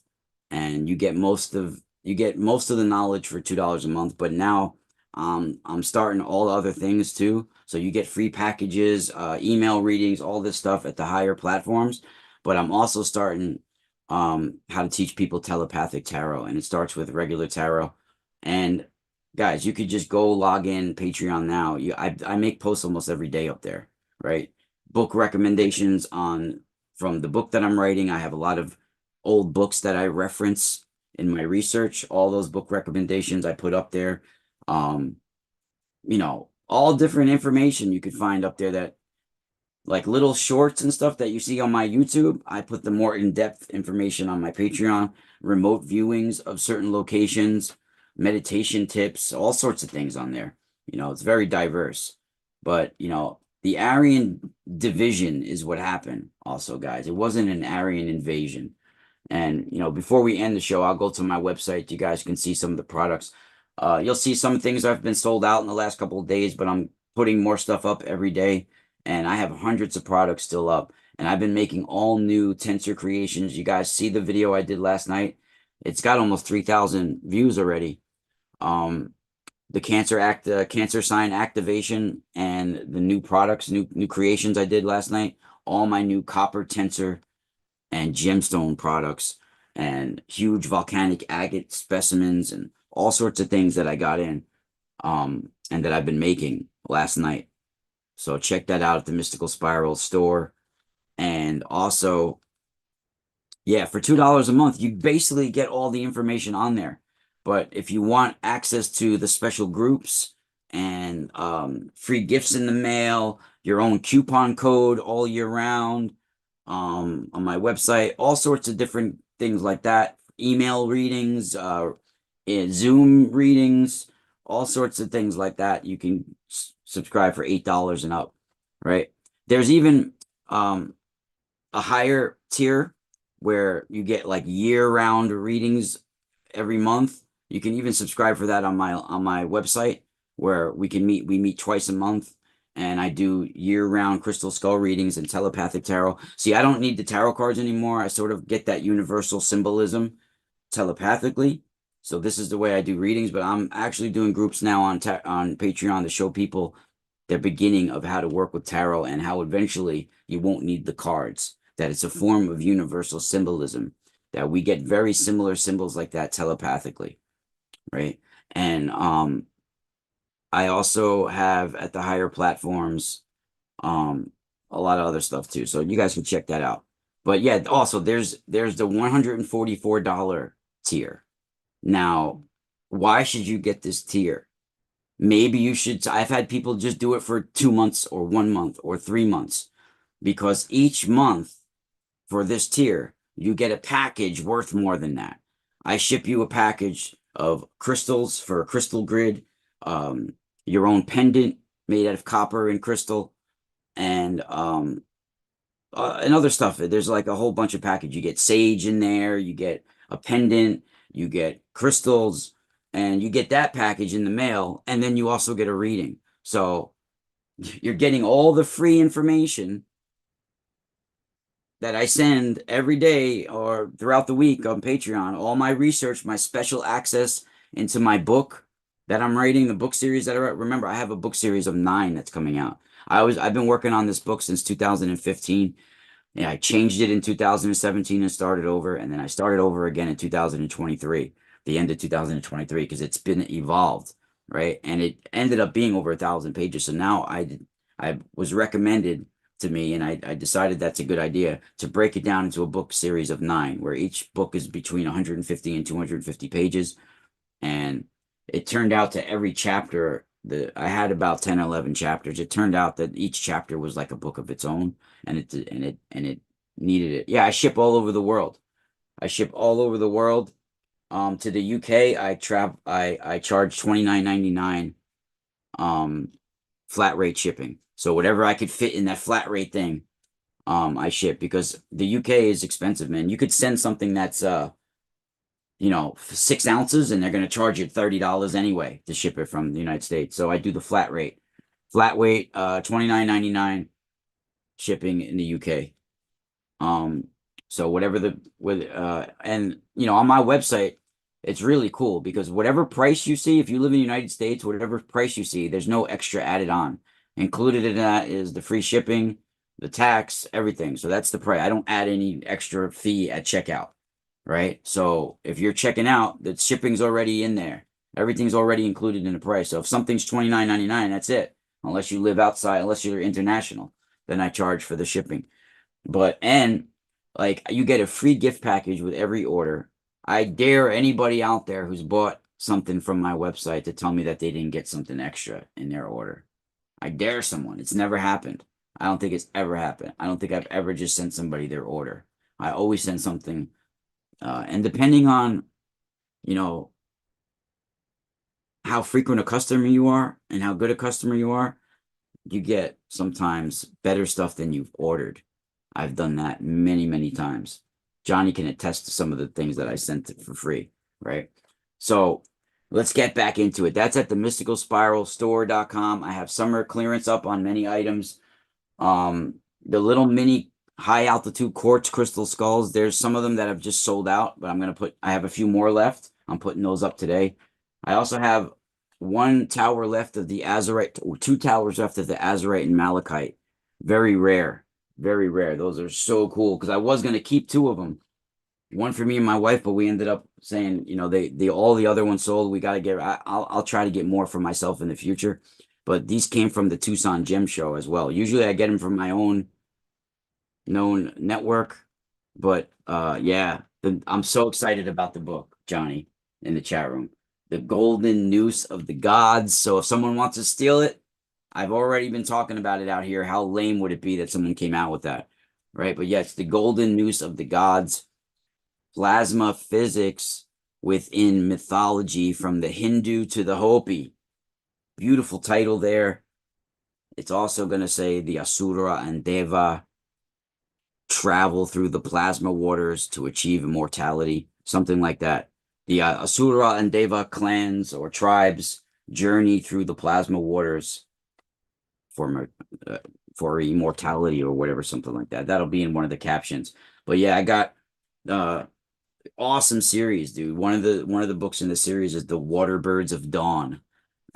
[SPEAKER 1] and you get most of the knowledge for $2 a month. But now I'm starting all the other things too. So you get free packages, email readings, all this stuff at the higher platforms. But I'm also starting how to teach people telepathic tarot, and it starts with regular tarot. And guys, you could just go log in Patreon now. I make posts almost every day up there, right? Book recommendations on from the book that I'm writing. I have a lot of old books that I reference in my research. All those book recommendations I put up there. Um, all different information you could find up there, that like little shorts and stuff that you see on my YouTube. I put the more in-depth information on my Patreon, remote viewings of certain locations, meditation tips, all sorts of things on there. It's very diverse. But, the Aryan division is what happened also, guys. It wasn't an Aryan invasion. And, before we end the show, I'll go to my website. You guys can see some of the products. You'll see some things have been sold out in the last couple of days, but I'm putting more stuff up every day. And I have hundreds of products still up. And I've been making all new tensor creations. You guys see the video I did last night? It's got almost 3,000 views already. The Cancer sign activation, and the new products, new creations I did last night. All my new copper tensor and gemstone products, and huge volcanic agate specimens, and all sorts of things that I got in, and that I've been making last night. So check that out at the Mystical Spiral store. And also, yeah, for $2 a month, you basically get all the information on there. But if you want access to the special groups and free gifts in the mail, your own coupon code all year round, on my website, all sorts of different things like that, email readings, Zoom readings, all sorts of things like that. You can subscribe for $8 and up, right? There's even a higher tier where you get like year-round readings every month. You can even subscribe for that on my website, where we meet twice a month, and I do year-round crystal skull readings and telepathic tarot. See, I don't need the tarot cards anymore. I sort of get that universal symbolism telepathically. So this is the way I do readings, but I'm actually doing groups now on Patreon to show people their beginning of how to work with tarot, and how eventually you won't need the cards, that it's a form of universal symbolism, that we get very similar symbols like that telepathically, right? And I also have at the higher platforms a lot of other stuff too. So you guys can check that out. But yeah, also there's the $144 tier. Now, why should you get this tier? Maybe you should. I've had people just do it for 2 months or 1 month or 3 months, because each month for this tier, you get a package worth more than that. I ship you a package of crystals for a crystal grid, your own pendant made out of copper and crystal, and other stuff. There's like a whole bunch of package. You get sage in there, you get a pendant, you get crystals, and you get that package in the mail, and then you also get a reading. So you're getting all the free information that I send every day or throughout the week on Patreon, all my research, my special access into my book that I'm writing, the book series that I write. Remember, I have a book series of 9 that's coming out. I've been working on this book since 2015. Yeah, I changed it in 2017 and started over, and then I started over again in 2023, the end of 2023, because it's been evolved, right? And it ended up being over 1,000 pages. So now I was recommended to me, and I decided that's a good idea to break it down into a book series of 9, where each book is between 150 and 250 pages. And it turned out to every chapter, I had about 10 or 11 chapters. It turned out that each chapter was like a book of its own, and it needed it. Yeah, I ship all over the world. I ship all over the world. To the UK, I charge $29.99 flat rate shipping. So whatever I could fit in that flat rate thing, I ship, because the UK is expensive, man. You could send something that's for 6 ounces, and they're going to charge you $30 anyway to ship it from the United States. So I do the flat rate, flat weight, $29.99 shipping in the UK. So whatever and on my website, it's really cool because whatever price you see, if you live in the United States, whatever price you see, there's no extra added on. Included in that is the free shipping, the tax, everything. So that's the price. I don't add any extra fee at checkout, right? So if you're checking out, the shipping's already in there. Everything's already included in the price. So if something's $29.99, that's it. Unless you live outside, unless you're international, then I charge for the shipping. And like you get a free gift package with every order. I dare anybody out there who's bought something from my website to tell me that they didn't get something extra in their order. I dare someone. It's never happened. I don't think it's ever happened. I don't think I've ever just sent somebody their order. I always send something. And depending on, you know, how frequent a customer you are and how good a customer you are, you get sometimes better stuff than you've ordered. I've done that many, many times. Johnny can attest to some of the things that I sent for free, right? So let's get back into it. That's at the mysticalspiralstore.com. I have summer clearance up on many items. The little mini high altitude quartz crystal skulls, there's some of them that have just sold out, but I have a few more left. I'm putting those up today. I also have one tower left of the azurite, or two towers left of the azurite and malachite. Very rare. Very rare. Those are so cool because I was going to keep two of them, one for me and my wife, but we ended up saying, they all the other ones sold. We got to I'll try to get more for myself in the future. But these came from the Tucson Gem Show as well. Usually I get them from my own known network, but yeah, I'm so excited about the book, Johnny, in the chat room. The Golden Noose of the Gods. So if someone wants to steal it, I've already been talking about it out here. How lame would it be that someone came out with that, right? But yes, the Golden Noose of the Gods, plasma physics within mythology from the Hindu to the Hopi. Beautiful title there. It's also going to say the Asura and Deva travel through the plasma waters to achieve immortality, something like that. The Asura and Deva clans or tribes journey through the plasma waters for immortality or whatever, something like that. That'll be in one of the captions. But yeah, I got awesome series, dude. One of the books in the series is the Water Birds of Dawn,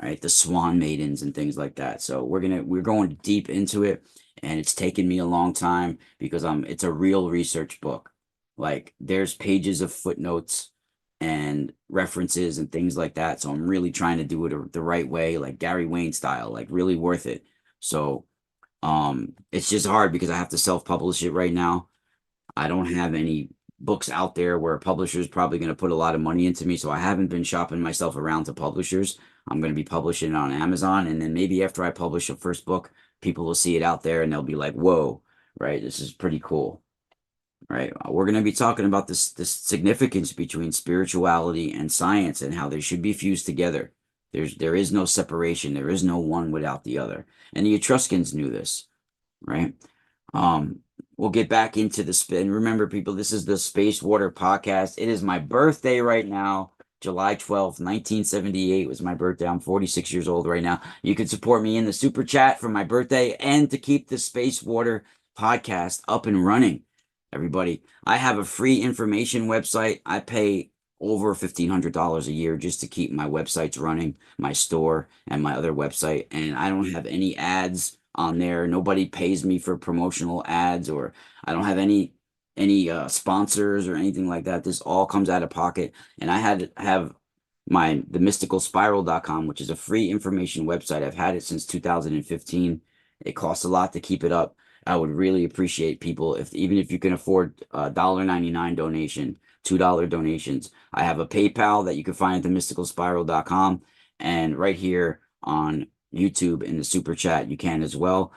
[SPEAKER 1] right? The Swan Maidens and things like that. So we're going deep into it, and it's taken me a long time because it's a real research book. Like there's pages of footnotes and references and things like that. So I'm really trying to do it the right way, like Gary Wayne style, like really worth it. So it's just hard because I have to self-publish it right now. I don't have any books out there where a publisher is probably going to put a lot of money into me. So I haven't been shopping myself around to publishers. I'm going to be publishing it on Amazon. And then maybe after I publish a first book, people will see it out there and they'll be like, whoa, right? This is pretty cool. Right. We're going to be talking about this significance between spirituality and science and how they should be fused together. There is no separation. There is no one without the other. And the Etruscans knew this, right? We'll get back into the spin. Remember, people, this is the Space Water Podcast. It is my birthday right now. July 12th, 1978 was my birthday. I'm 46 years old right now. You can support me in the super chat for my birthday and to keep the Space Water Podcast up and running. Everybody, I have a free information website. I pay over $1,500 a year just to keep my websites running, my store and my other website. And I don't have any ads on there. Nobody pays me for promotional ads, or I don't have any sponsors or anything like that. This all comes out of pocket. And I had to have the mysticalspiral.com, which is a free information website. I've had it since 2015. It costs a lot to keep it up. I would really appreciate people even if you can afford $1.99 donation, $2 donations. I have a PayPal that you can find at themysticalspiral.com, and right here on YouTube in the super chat you can as well.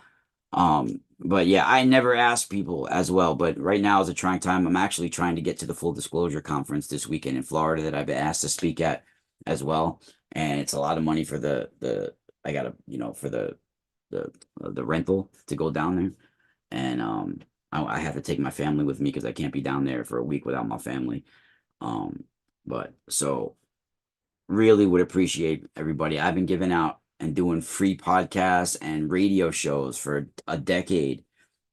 [SPEAKER 1] But yeah, I never ask people as well, but right now is a trying time. I'm actually trying to get to the Full Disclosure Conference this weekend in Florida that I've been asked to speak at as well, and it's a lot of money for I gotta for the rental to go down there. And I have to take my family with me because I can't be down there for a week without my family. But so really would appreciate everybody. I've been giving out and doing free podcasts and radio shows for a decade,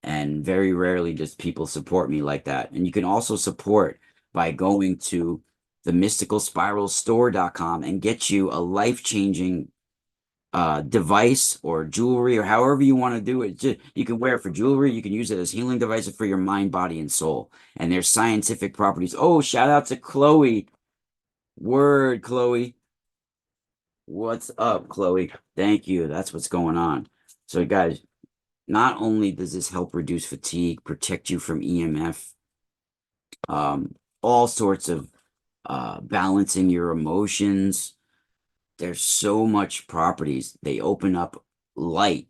[SPEAKER 1] and very rarely does people support me like that. And you can also support by going to the mysticalspiralstore.com and get you a life-changing device or jewelry or however you want to do it. You can wear it for jewelry. You can use it as healing devices for your mind, body, and soul. And there's scientific properties. Oh, shout out to Chloe. Word, Chloe. What's up, Chloe? Thank you. That's what's going on. So, guys, not only does this help reduce fatigue, protect you from EMF, all sorts of balancing your emotions. There's so much properties. They open up light,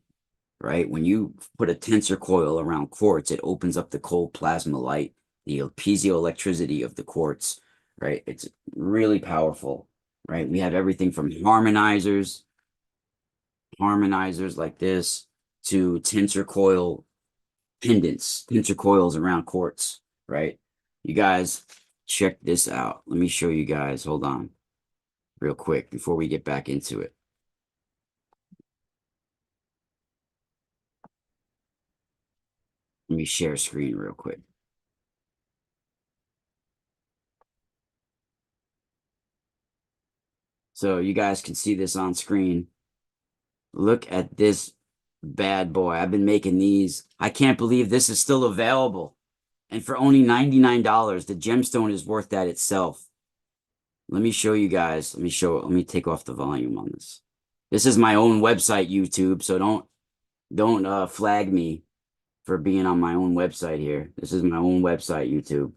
[SPEAKER 1] right? When you put a tensor coil around quartz, it opens up the cold plasma light, the piezoelectricity of the quartz, right? It's really powerful, right? We have everything from harmonizers like this to tensor coil pendants, tensor coils around quartz, right? You guys check this out. Let me show you guys. Hold on real quick before we get back into it. Let me share screen real quick. So you guys can see this on screen. Look at this bad boy. I've been making these. I can't believe this is still available. And for only $99, the gemstone is worth that itself. Let me show you guys. Let me take off the volume on this. This is my own website, YouTube, so don't flag me for being on my own website here. This is my own website, YouTube.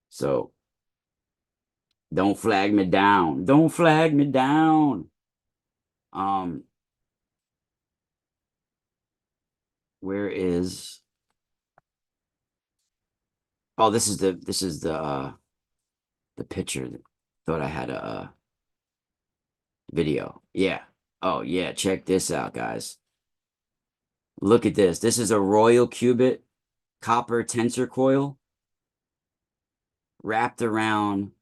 [SPEAKER 1] So don't flag me down. Don't flag me down. Um, where is oh this is the picture. Thought I had a video. Yeah. Oh yeah, check this out, guys. Look at this. This is a royal cubit copper tensor coil wrapped around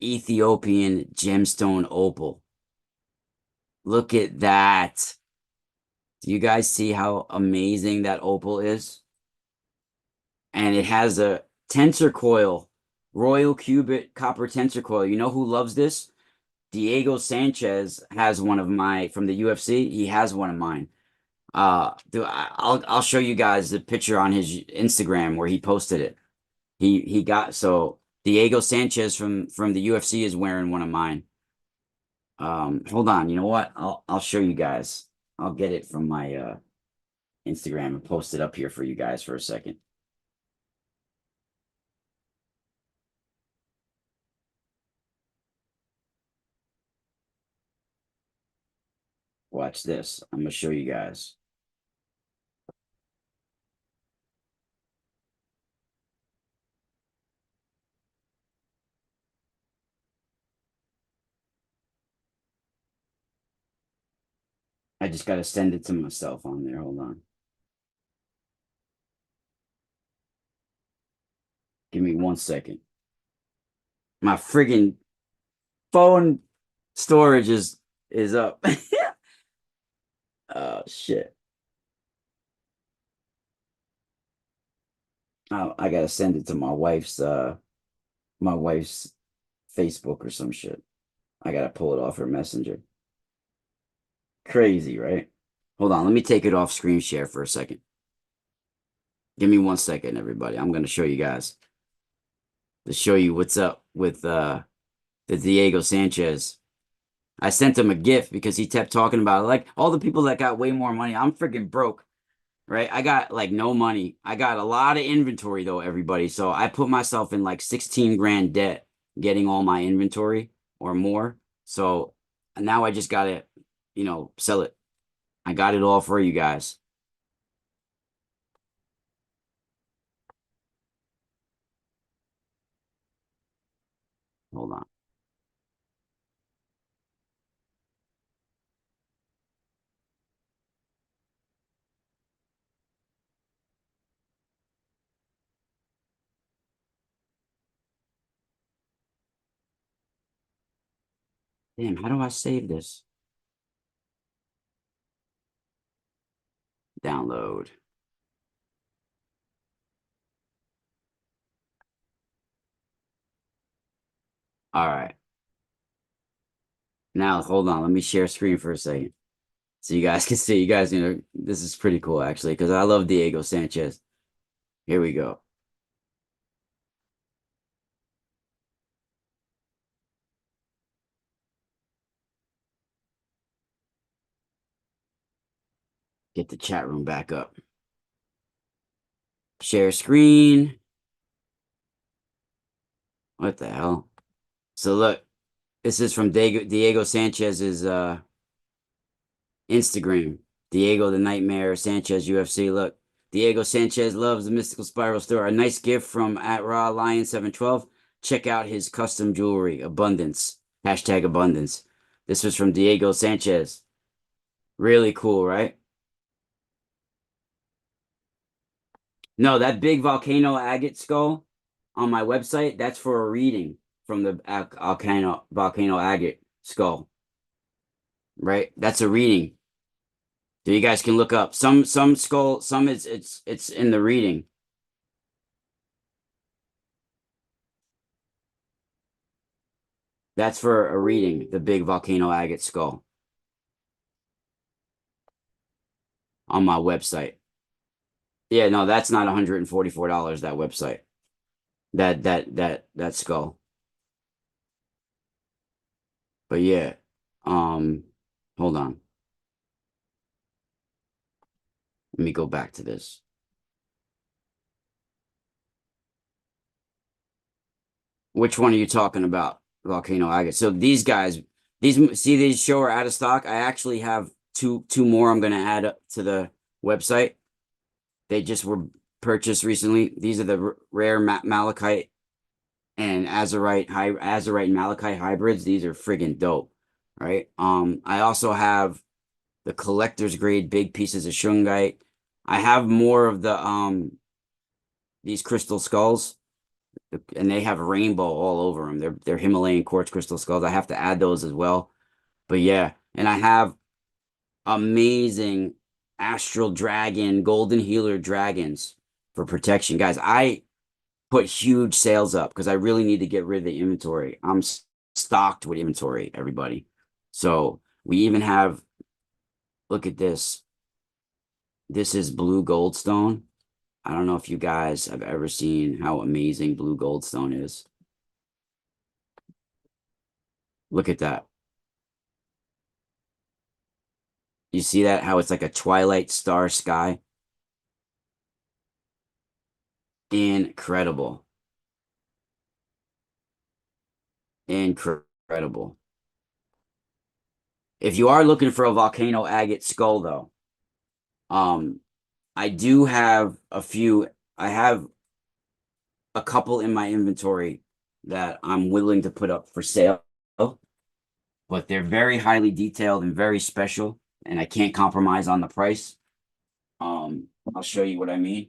[SPEAKER 1] Ethiopian gemstone opal. Look at that. Do you guys see how amazing that opal is? And it has a tensor coil, royal cubit copper tensor coil. You know who loves this? Diego Sanchez has one of my from the UFC. He has one of mine. I'll show you guys the picture on his Instagram where he posted it. He got so Diego Sanchez from the UFC is wearing one of mine. Hold on. You know what? I'll show you guys. I'll get it from my Instagram and post it up here for you guys for a second. Watch this. I'm gonna show you guys. I just gotta send it to myself on there. Hold on. Give me 1 second. My friggin' phone storage is up. Oh shit. Oh, I gotta send it to my wife's Facebook or some shit. I gotta pull it off her messenger. Crazy, right? Hold on, let me take it off screen share for a second. Give me 1 second, everybody. I'm gonna show you guys to show you what's up with the Diego Sanchez. I sent him a gift because he kept talking about it. Like all the people that got way more money. I'm freaking broke, right? I got like no money. I got a lot of inventory though, everybody. So I put myself in like 16 grand debt getting all my inventory or more. So now I just gotta, sell it. I got it all for you guys. Hold on. Damn, how do I save this? Download. All right. Now hold on. Let me share screen for a second. So you guys can see. You guys, this is pretty cool actually, because I love Diego Sanchez. Here we go. Get the chat room back up. Share screen. What the hell? So look, this is from Diego Sanchez's Instagram. Diego the Nightmare Sanchez UFC. Look, Diego Sanchez loves the Mystical Spiral store. A nice gift from at Raw Lion 712. Check out his custom jewelry. Abundance. Hashtag abundance. This was from Diego Sanchez. Really cool, right? No, that big volcano agate skull on my website, that's for a reading from the volcano agate skull, right? That's a reading. So you guys can look up some skull, some it's in the reading. That's for a reading, the big volcano agate skull on my website. Yeah, no, that's not $144, that website. That skull. But yeah, um, hold on. Let me go back to this. Which one are you talking about? Volcano agate. So these guys, these show are out of stock. I actually have two more I'm gonna add up to the website. They just were purchased recently. These are the rare malachite and azurite and malachite hybrids. These are friggin' dope, right? I also have the collector's grade big pieces of shungite. I have more of the these crystal skulls, and they have rainbow all over them. They're Himalayan quartz crystal skulls. I have to add those as well. But yeah, and I have amazing astral dragon, golden healer dragons for protection. Guys, I put huge sales up because I really need to get rid of the inventory. I'm stocked with inventory, everybody. So we even have, look at this. This is blue goldstone. I don't know if you guys have ever seen how amazing blue goldstone is. Look at that. You see that? How it's like a twilight star sky? Incredible. Incredible. If you are looking for a volcano agate skull, though, um, I do have a few. I have a couple in my inventory that I'm willing to put up for sale, but they're very highly detailed and very special, and I can't compromise on the price. I'll show you what I mean.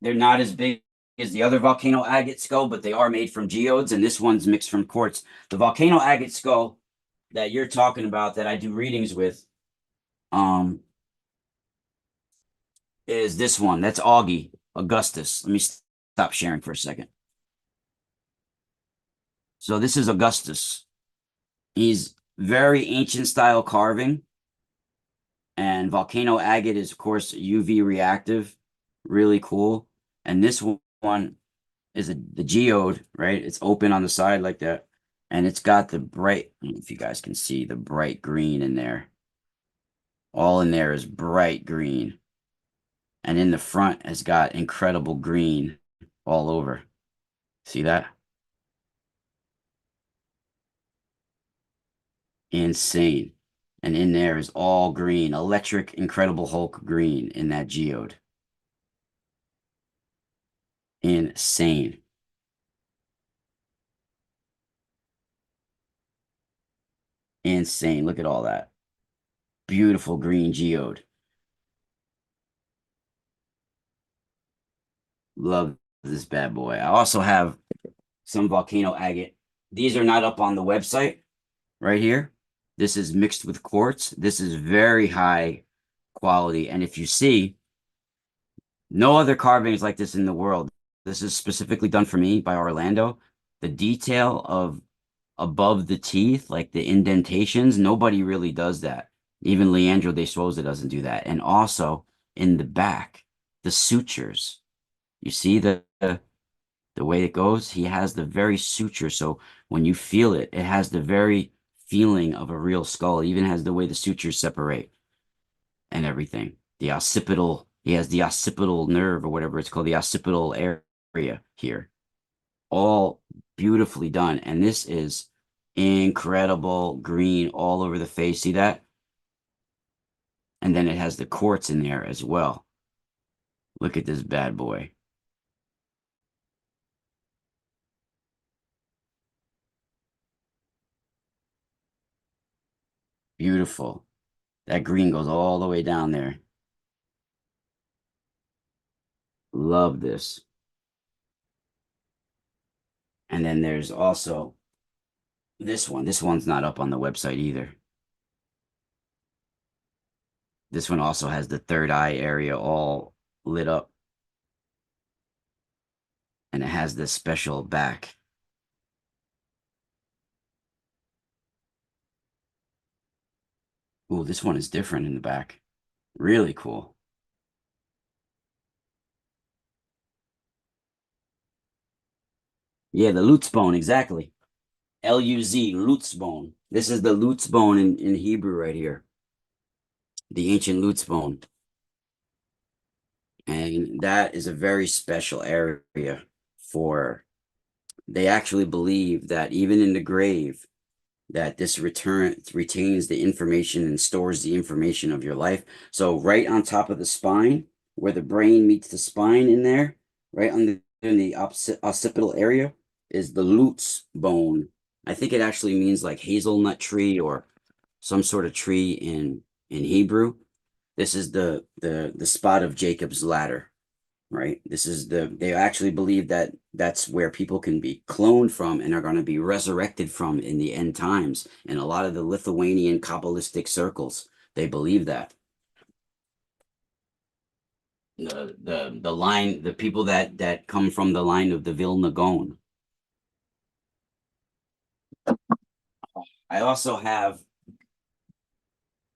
[SPEAKER 1] They're not as big as the other volcano agate skull, but they are made from geodes, and this one's mixed from quartz. The volcano agate skull that you're talking about that I do readings with, um, is this one. That's Augie Augustus. Let me stop sharing for a second. So this is Augustus. He's very ancient style carving, and volcano agate is of course UV reactive, really cool. And this one is the geode, right? It's open on the side like that, and it's got the bright. I don't know if you guys can see the bright green in there. All in there is bright green, and in the front has got incredible green all over. See that? Insane. And in there is all green, electric, Incredible Hulk green in that geode. Insane. Insane. Look at all that. Beautiful green geode. Love this bad boy. I also have some volcano agate. These are not up on the website right here. This is mixed with quartz. This is very high quality. And if you see, no other carvings like this in the world. This is specifically done for me by Orlando. The detail of above the teeth, like the indentations, nobody really does that. Even Leandro de Souza doesn't do that. And also in the back, the sutures. You see the way it goes? He has the very suture. So when you feel it, it has the very feeling of a real skull. It even has the way the sutures separate and everything. The occipital, he has the occipital nerve or whatever it's called, the occipital area here. All beautifully done. And this is incredible green all over the face. See that? And then it has the quartz in there as well. Look at this bad boy. Beautiful. That green goes all the way down there. Love this. And then there's also this one. This one's not up on the website either. This one also has the third eye area all lit up. And it has this special back. Ooh, this one is different in the back. Really cool. Yeah, the Lutz bone, exactly. Luz, Lutz bone. This is the Lutz bone in Hebrew right here. The ancient Lutz bone. And that is a very special area for, they actually believe that even in the grave, that this return retains the information and stores the information of your life. So right on top of the spine, where the brain meets the spine in there, right under in the occipital area, is the Lutz bone. I think it actually means like hazelnut tree or some sort of tree in Hebrew. This is the spot of Jacob's ladder, right? This is they actually believe that that's where people can be cloned from and are going to be resurrected from in the end times. And a lot of the Lithuanian Kabbalistic circles, they believe that. The line, the people that come from the line of the Vilna Gaon. I also have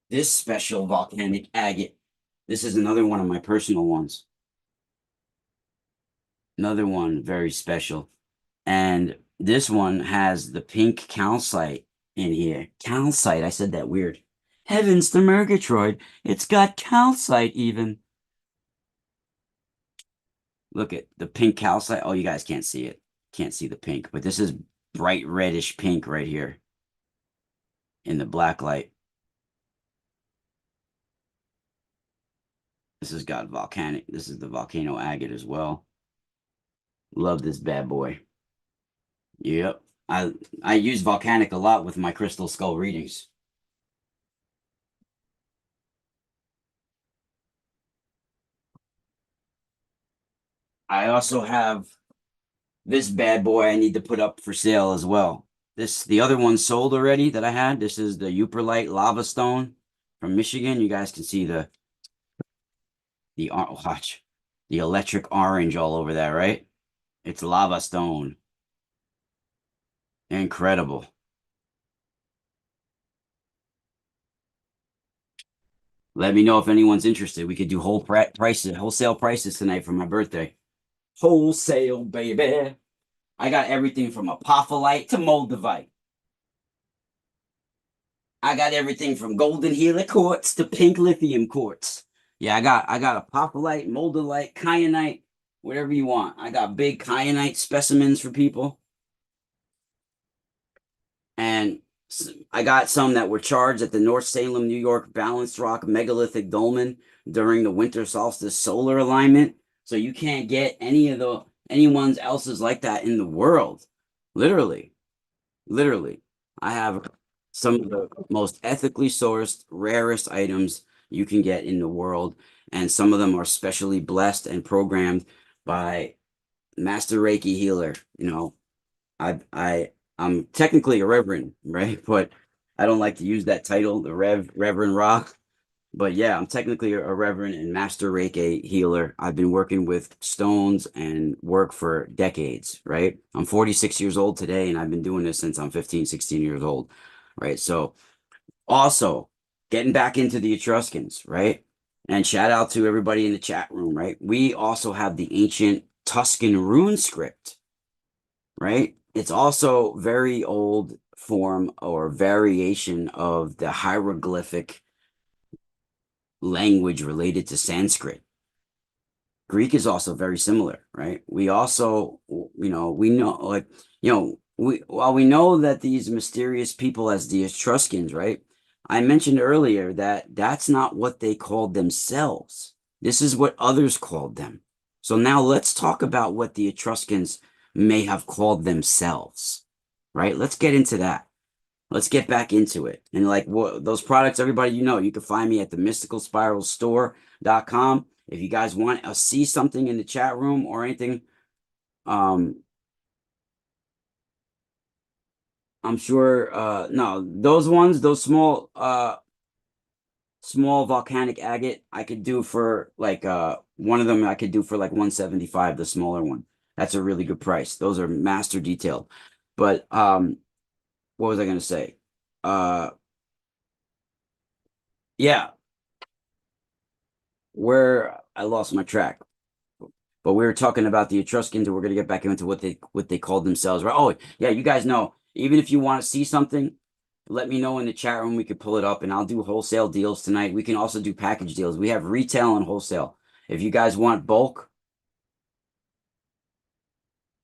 [SPEAKER 1] this special volcanic agate. This is another one of my personal ones. Another one very special. And this one has the pink calcite in here. Calcite, I said that weird. Heavens to Murgatroyd. It's got calcite even. Look at the pink calcite. Oh, you guys can't see it. Can't see the pink, but this is bright reddish pink right here in the black light. This has got volcanic. This is the volcano agate as well. Love this bad boy. Yep. I use volcanic a lot with my crystal skull readings. I also have this bad boy I need to put up for sale as well. The other one sold already that I had. This is the Uperlite Lava Stone from Michigan. You guys can see watch the electric orange all over that, right? It's lava stone. Incredible. Let me know if anyone's interested. We could do wholesale prices tonight for my birthday. Wholesale, baby. I got everything from apophyllite to moldavite. I got everything from golden helix quartz to pink lithium quartz. Yeah, I got apophyllite, moldavite, kyanite, whatever you want. I got big kyanite specimens for people. And I got some that were charged at the North Salem, New York Balanced Rock Megalithic Dolmen during the winter solstice solar alignment. So you can't get anyone's else's like that in the world. Literally. Literally. I have some of the most ethically sourced, rarest items you can get in the world. And some of them are specially blessed and programmed by master Reiki healer. You know, I'm technically a reverend, right? But I don't like to use that title, the Reverend Rock. But yeah, I'm technically a reverend and master Reiki healer. I've been working with stones and work for decades, right? I'm 46 years old today, and I've been doing this since I'm 15, 16 years old, right? So also getting back into the Etruscans, right? And shout out to everybody in the chat room, right? We also have the ancient Tuscan rune script, right? It's also very old form or variation of the hieroglyphic language related to Sanskrit. Greek is also very similar, right? We also, we know, like, while we know that these mysterious people as the Etruscans, right? I mentioned earlier that that's not what they called themselves. This is what others called them. So now let's talk about what the Etruscans may have called themselves, right? Let's get into that. Let's get back into it. And like those products, everybody, you can find me at the mysticalspiralstore.com. If you guys want to see something in the chat room or anything, I'm sure no, those ones, those small volcanic agate, I could do for like one of them I could do for like 175, the smaller one. That's a really good price. Those are master detailed. But what was I gonna say? Yeah, where I lost my track. But we were talking about the Etruscans, and we're going to get back into what they called themselves, right? Oh, yeah, you guys know. Even if you want to see something, let me know in the chat room. We could pull it up, and I'll do wholesale deals tonight. We can also do package deals. We have retail and wholesale. If you guys want bulk,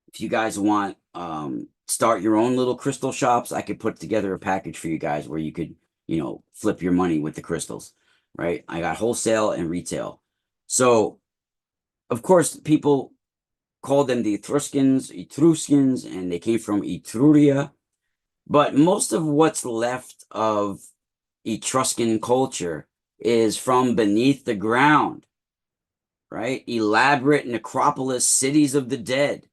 [SPEAKER 1] if you guys want start your own little crystal shops, I could put together a package for you guys where you could, flip your money with the crystals, right? I got wholesale and retail. So, of course, people called them the Etruscans, and they came from Etruria. But most of what's left of Etruscan culture is from beneath the ground, right? Elaborate necropolis cities of the dead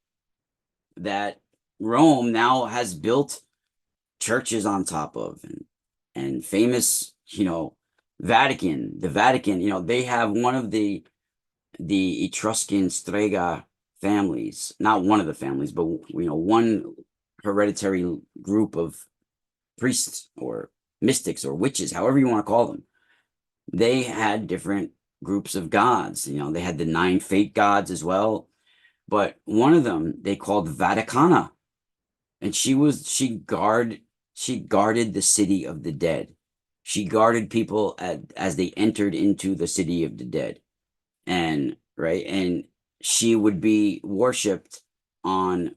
[SPEAKER 1] that Rome now has built churches on top of, and famous, Vatican, the Vatican, they have one of the Etruscan Strega families, not one of the families, but one hereditary group of priests or mystics or witches, however you want to call them. They had different groups of gods. They had the 9 fate gods as well, but one of them they called Vaticana, and she guarded the city of the dead. She guarded people as they entered into the city of the dead. And right, and she would be worshipped on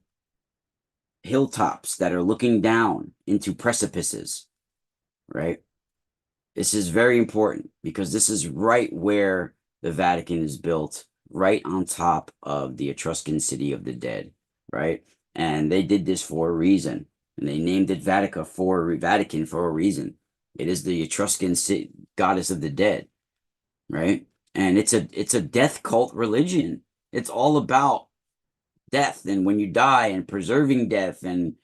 [SPEAKER 1] hilltops that are looking down into precipices, right? This is very important because this is right where the Vatican is built, right on top of the Etruscan city of the dead, right? And they did this for a reason, and they named it Vatican for a reason. It is the Etruscan goddess of the dead, right? And it's a death cult religion. It's all about death and when you die and preserving death and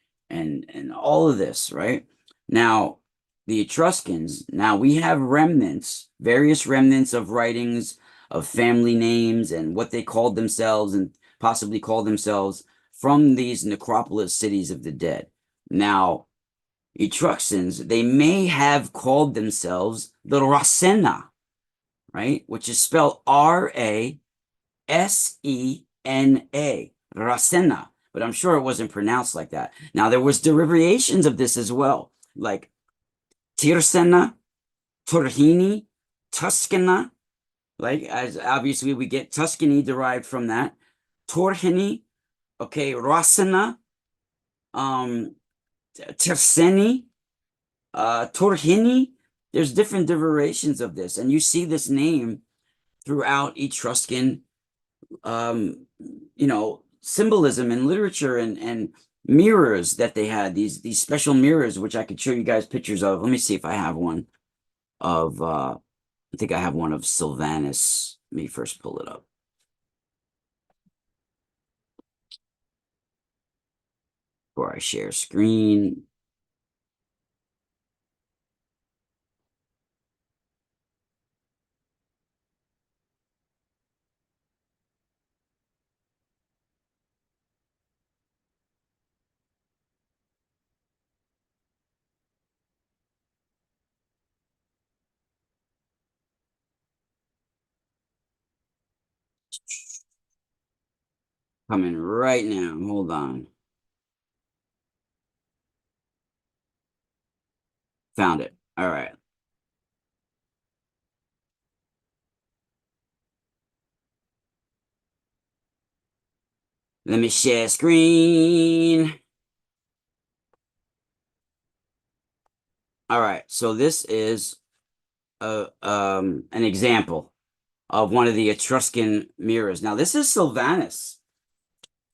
[SPEAKER 1] all of this, right? Now, the Etruscans, now we have remnants, various remnants of writings of family names and what they called themselves and possibly called themselves from these necropolis cities of the dead. Now, Etruscans, they may have called themselves the Rasena, right? Which is spelled Rasena, Rasena, but I'm sure it wasn't pronounced like that. Now, there was derivations of this as well, like Tirsena, Turhini, Tuscana, like as obviously we get Tuscany derived from that. Turhini, okay, Rasena, um, Terseni, Turhini. There's different derivations of this, and you see this name throughout Etruscan symbolism and literature and mirrors that they had, these special mirrors, which I could show you guys pictures of. Let me see if I have one of I think I have one of Sylvanus. Let me first pull it up. before I share screen. Coming right now. Hold on. Found it. All right. Let me share screen. All right. So this is an example of one of the Etruscan mirrors. Now, this is Sylvanus.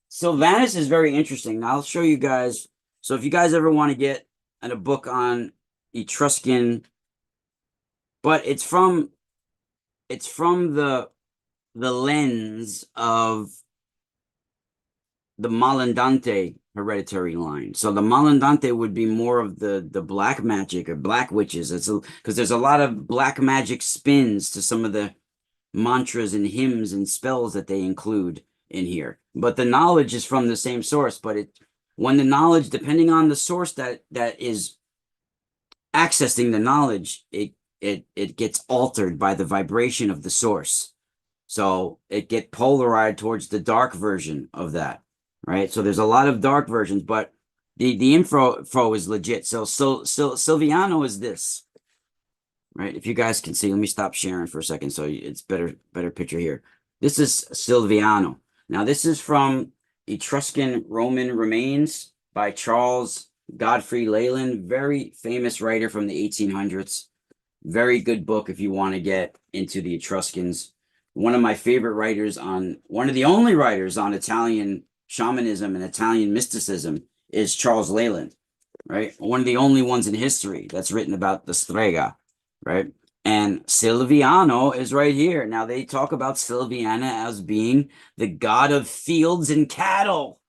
[SPEAKER 1] Sylvanus is very interesting. Now, I'll show you guys. So if you guys ever want to get a book on Etruscan, but it's from the lens of the Malandante hereditary line. So the Malandante would be more of the black magic or black witches. It's because there's a lot of black magic spins to some of the mantras and hymns and spells that they include in here. But the knowledge is from the same source. But when the knowledge, depending on the source that is accessing the knowledge, it gets altered by the vibration of the source. So it get polarized towards the dark version of that, right? So there's a lot of dark versions, but the info is legit. So Silviano is this, right? If you guys can see, let me stop sharing for a second so it's better picture here. This is Silviano. Now this is from Etruscan Roman Remains by Charles Godfrey Leland, very famous writer from the 1800s. Very good book if you want to get into the Etruscans. One of my favorite writers one of the only writers on Italian shamanism and Italian mysticism is Charles Leland, right? One of the only ones in history that's written about the strega, right? And Silviano is right here. Now they talk about Silviana as being the god of fields and cattle.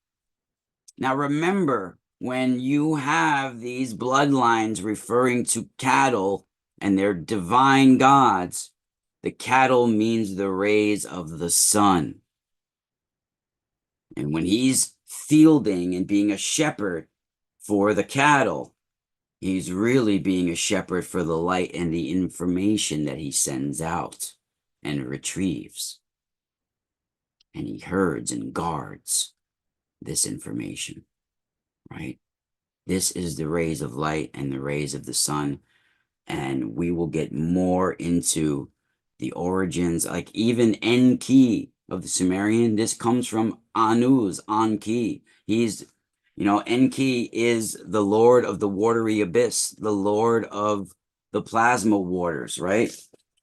[SPEAKER 1] Now remember, when you have these bloodlines referring to cattle and they're divine gods, the cattle means the rays of the sun. And when he's fielding and being a shepherd for the cattle, he's really being a shepherd for the light and the information that he sends out and retrieves. And he herds and guards this information, right? This is the rays of light and the rays of the sun. And we will get more into the origins, like even Enki of the Sumerian. This comes from Anu's Anki. Enki is the lord of the watery abyss, the lord of the plasma waters, right?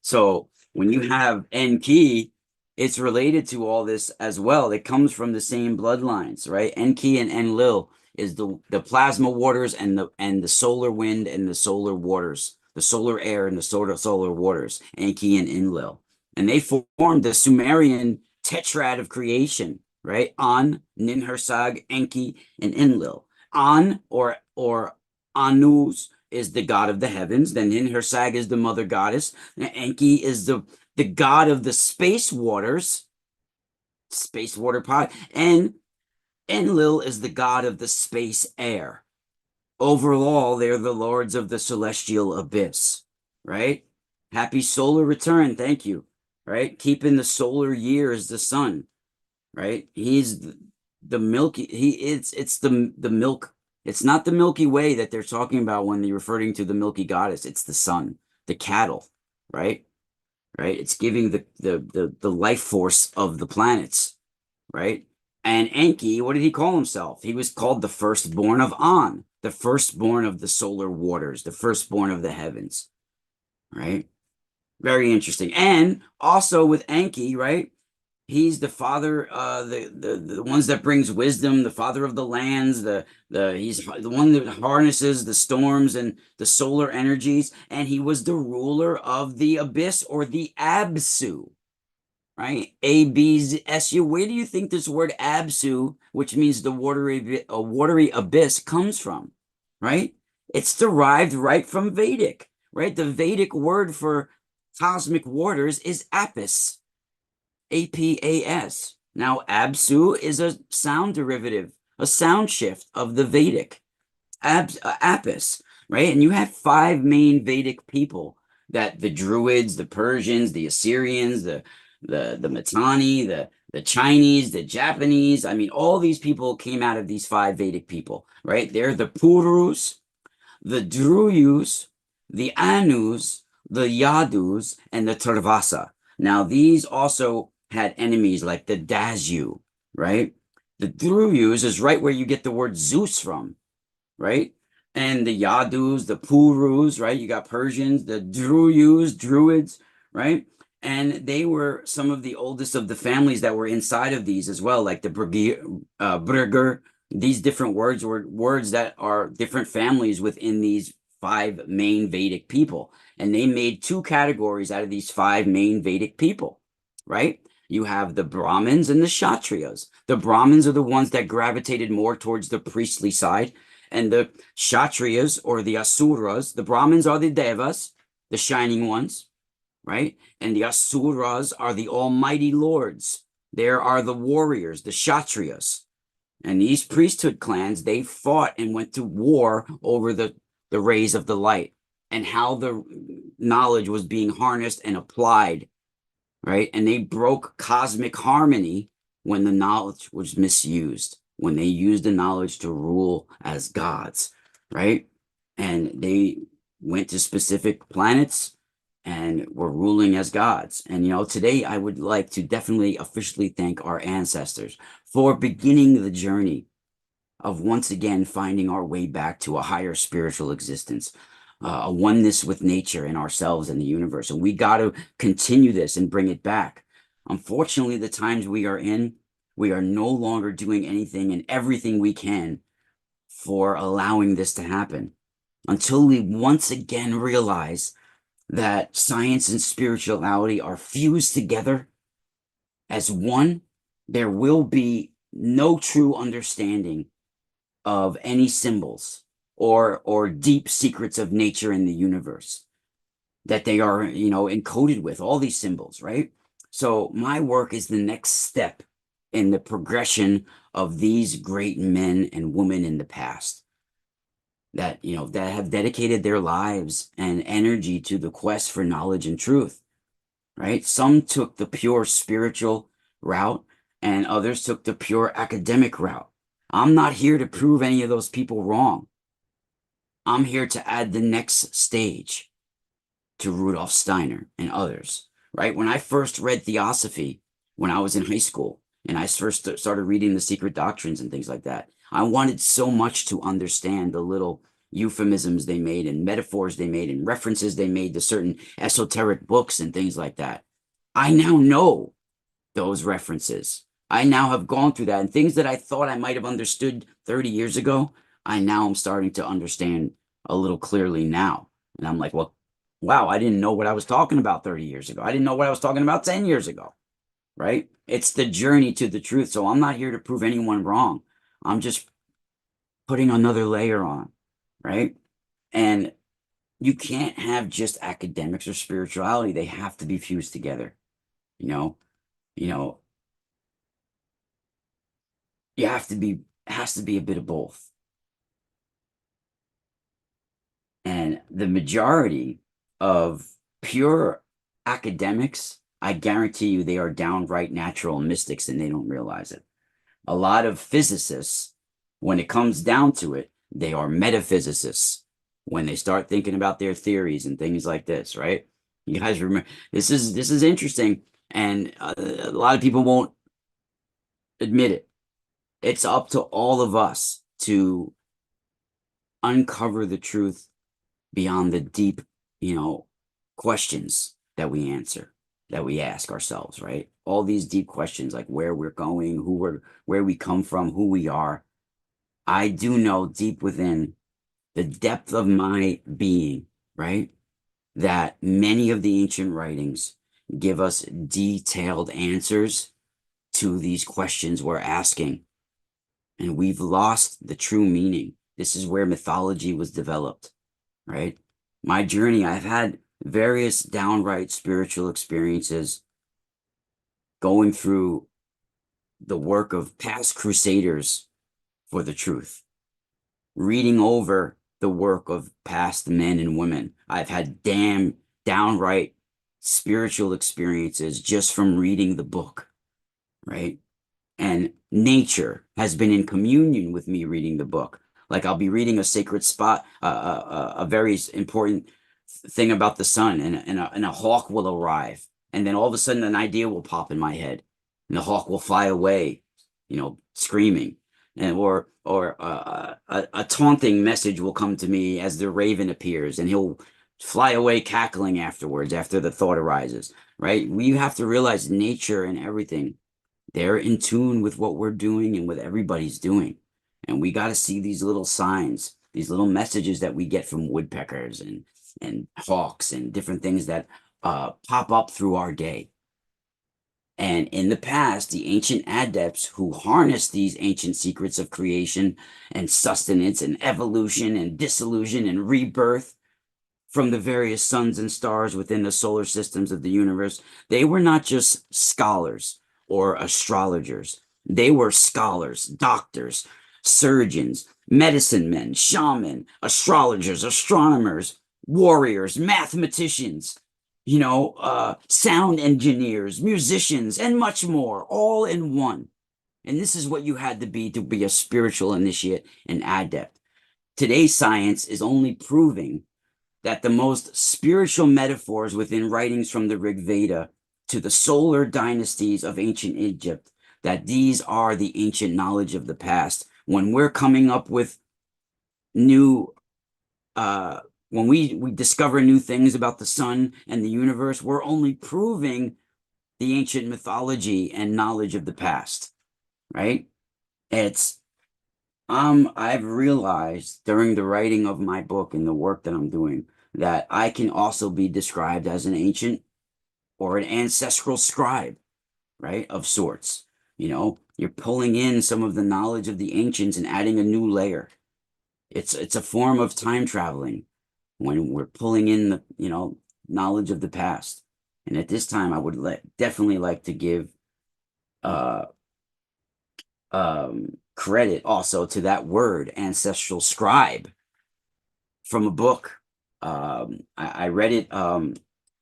[SPEAKER 1] So when you have Enki, it's related to all this as well. It comes from the same bloodlines, right? Enki and Enlil is the plasma waters and the solar wind and the solar waters, the solar air and the solar waters, Enki and Enlil. And they formed the Sumerian tetrad of creation, right? An, Ninhursag, Enki, and Enlil. An or Anus is the god of the heavens. Then Ninhursag is the mother goddess. And Enki is the god of the space waters, space water pod, and Enlil is the god of the space air. Overall, they're the lords of the celestial abyss, right? Happy solar return, thank you, right? Keeping the solar year as the sun, right? He's the milky. It's the milk. It's not the Milky Way that they're talking about when they're referring to the Milky Goddess. It's the sun, the cattle, right? Right. It's giving the life force of the planets, right? And Enki, what did he call himself? He was called the firstborn of An, the firstborn of the solar waters, the firstborn of the heavens, right? Very interesting. And also with Enki, right? He's the father, the ones that brings wisdom, the father of the lands, he's the one that harnesses the storms and the solar energies, and he was the ruler of the abyss or the Absu. right? A-B-S-U. Where do you think this word absu, which means the watery abyss, comes from, right? It's derived right from Vedic, right? The Vedic word for cosmic waters is apis, A-P-A-S. Now, absu is a sound derivative, a sound shift of the Vedic apis, right? And you have five main Vedic people, that the Druids, the Persians, the Assyrians, the Mitanni, the Chinese, the Japanese. I mean, all these people came out of these five Vedic people, right? They're the Purus, the Druyus, the Anus, the Yadus, and the Turvasa. Now, these also had enemies like the Dazu, right? The Druyus is right where you get the word Zeus from, right? And the Yadus, the Purus, right? You got Persians, the Druyus, Druids, right? And they were some of the oldest of the families that were inside of these as well, like the Brigger. These different words were words that are different families within these five main Vedic people. And they made two categories out of these five main Vedic people, right? You have the Brahmins and the Kshatriyas. The Brahmins are the ones that gravitated more towards the priestly side, and the Kshatriyas or the Asuras, the Brahmins are the Devas, the shining ones, right? And the Asuras are the almighty lords. There are the warriors, the Kshatriyas. And these priesthood clans, they fought and went to war over the rays of the light and how the knowledge was being harnessed and applied, right? And they broke cosmic harmony when the knowledge was misused, when they used the knowledge to rule as gods, right? And they went to specific planets and were ruling as gods. And, today I would like to definitely officially thank our ancestors for beginning the journey of once again finding our way back to a higher spiritual existence, a oneness with nature and ourselves and the universe. And we got to continue this and bring it back. Unfortunately, the times we are in, we are no longer doing anything and everything we can for allowing this to happen until we once again realize that science and spirituality are fused together as one. There will be no true understanding of any symbols or deep secrets of nature in the universe that they are, encoded with all these symbols, right? So my work is the next step in the progression of these great men and women in the past that, that have dedicated their lives and energy to the quest for knowledge and truth, right? Some took the pure spiritual route and others took the pure academic route. I'm not here to prove any of those people wrong. I'm here to add the next stage to Rudolf Steiner and others, right? When I first read Theosophy when I was in high school and I first started reading the secret doctrines and things like that, I wanted so much to understand the little euphemisms they made and metaphors they made and references they made to certain esoteric books and things like that. I now know those references. I now have gone through that, and things that I thought I might have understood 30 years ago, I now am starting to understand a little clearly now. And I'm like, well, wow, I didn't know what I was talking about 30 years ago. I didn't know what I was talking about 10 years ago, right? It's the journey to the truth. So I'm not here to prove anyone wrong. I'm just putting another layer on, right? And you can't have just academics or spirituality. They have to be fused together. You know, you know, you have to be, it has to be a bit of both. And the majority of pure academics, I guarantee you, they are downright natural mystics and they don't realize it. A lot of physicists, when it comes down to it, they are metaphysicists when they start thinking about their theories and things like this, right? You guys remember, this is interesting, and a lot of people won't admit it. It's up to all of us to uncover the truth beyond the deep, questions that we answer, that we ask ourselves, right? All these deep questions like where we're going, where we come from, who we are. I do know deep within the depth of my being, right, that many of the ancient writings give us detailed answers to these questions we're asking. And we've lost the true meaning. This is where mythology was developed, right? My journey, I've had various downright spiritual experiences going through the work of past crusaders for the truth, reading over the work of past men and women. I've had downright spiritual experiences just from reading the book, right? And nature has been in communion with me reading the book. Like I'll be reading a sacred spot, a very important thing about the sun, and a hawk will arrive, and then all of a sudden an idea will pop in my head, and the hawk will fly away, screaming, and or a taunting message will come to me as the raven appears, and he'll fly away cackling afterwards after the thought arises. Right? We have to realize nature and everything, they're in tune with what we're doing and what everybody's doing. And we got to see these little signs, these little messages that we get from woodpeckers and hawks and different things that pop up through our day. And in the past, the ancient adepts who harnessed these ancient secrets of creation and sustenance and evolution and dissolution and rebirth from the various suns and stars within the solar systems of the universe, they were not just scholars or astrologers. They were scholars, doctors, surgeons, medicine men, shaman, astrologers, astronomers, warriors, mathematicians, sound engineers, musicians, and much more, all in one. And this is what you had to be a spiritual initiate and adept. Today's science is only proving that the most spiritual metaphors within writings from the Rig Veda to the solar dynasties of ancient Egypt, that these are the ancient knowledge of the past. When we're coming up with new, when we discover new things about the sun and the universe, we're only proving the ancient mythology and knowledge of the past, right? I've realized during the writing of my book and the work that I'm doing that I can also be described as an ancient or an ancestral scribe, right, of sorts. You're pulling in some of the knowledge of the ancients and adding a new layer. It's a form of time traveling when we're pulling in the, knowledge of the past. And at this time, I would definitely like to give credit also to that word, ancestral scribe, from a book. I read it.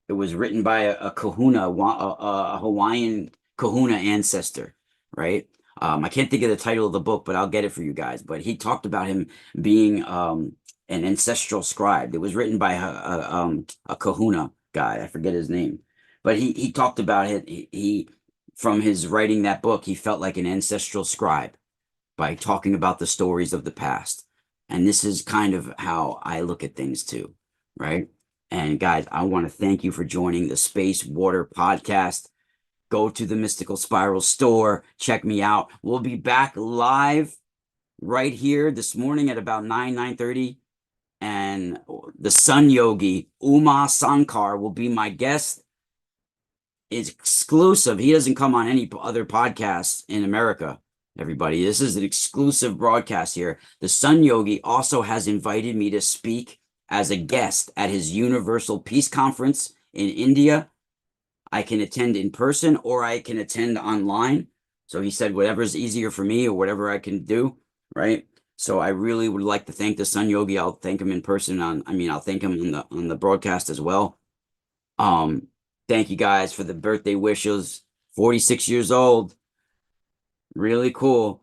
[SPEAKER 1] It was written by a kahuna, a Hawaiian kahuna ancestor, right? I can't think of the title of the book, but I'll get it for you guys. But he talked about him being an ancestral scribe. It was written by a kahuna guy. I forget his name, but he talked about it. He from his writing that book, he felt like an ancestral scribe by talking about the stories of the past. And this is kind of how I look at things too, right? And guys, I want to thank you for joining the Space Water Podcast. Go to the Mystical Spiral store. Check me out. We'll be back live right here this morning at about 9:30. And the Sun Yogi, Uma Sankar, will be my guest. It's exclusive. He doesn't come on any other podcasts in America, everybody. This is an exclusive broadcast here. The Sun Yogi also has invited me to speak as a guest at his Universal Peace Conference in India. I can attend in person or I can attend online. So he said whatever's easier for me or whatever I can do, right? So I really would like to thank the Sun Yogi. I'll thank him in person I'll thank him on the broadcast as well. Thank you guys for the birthday wishes. 46 years old. Really cool.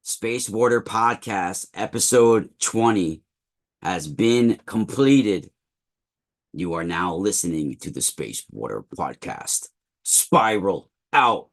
[SPEAKER 1] Space Water Podcast, episode 20 has been completed. You are now listening to the Space Water Podcast. Spiral out.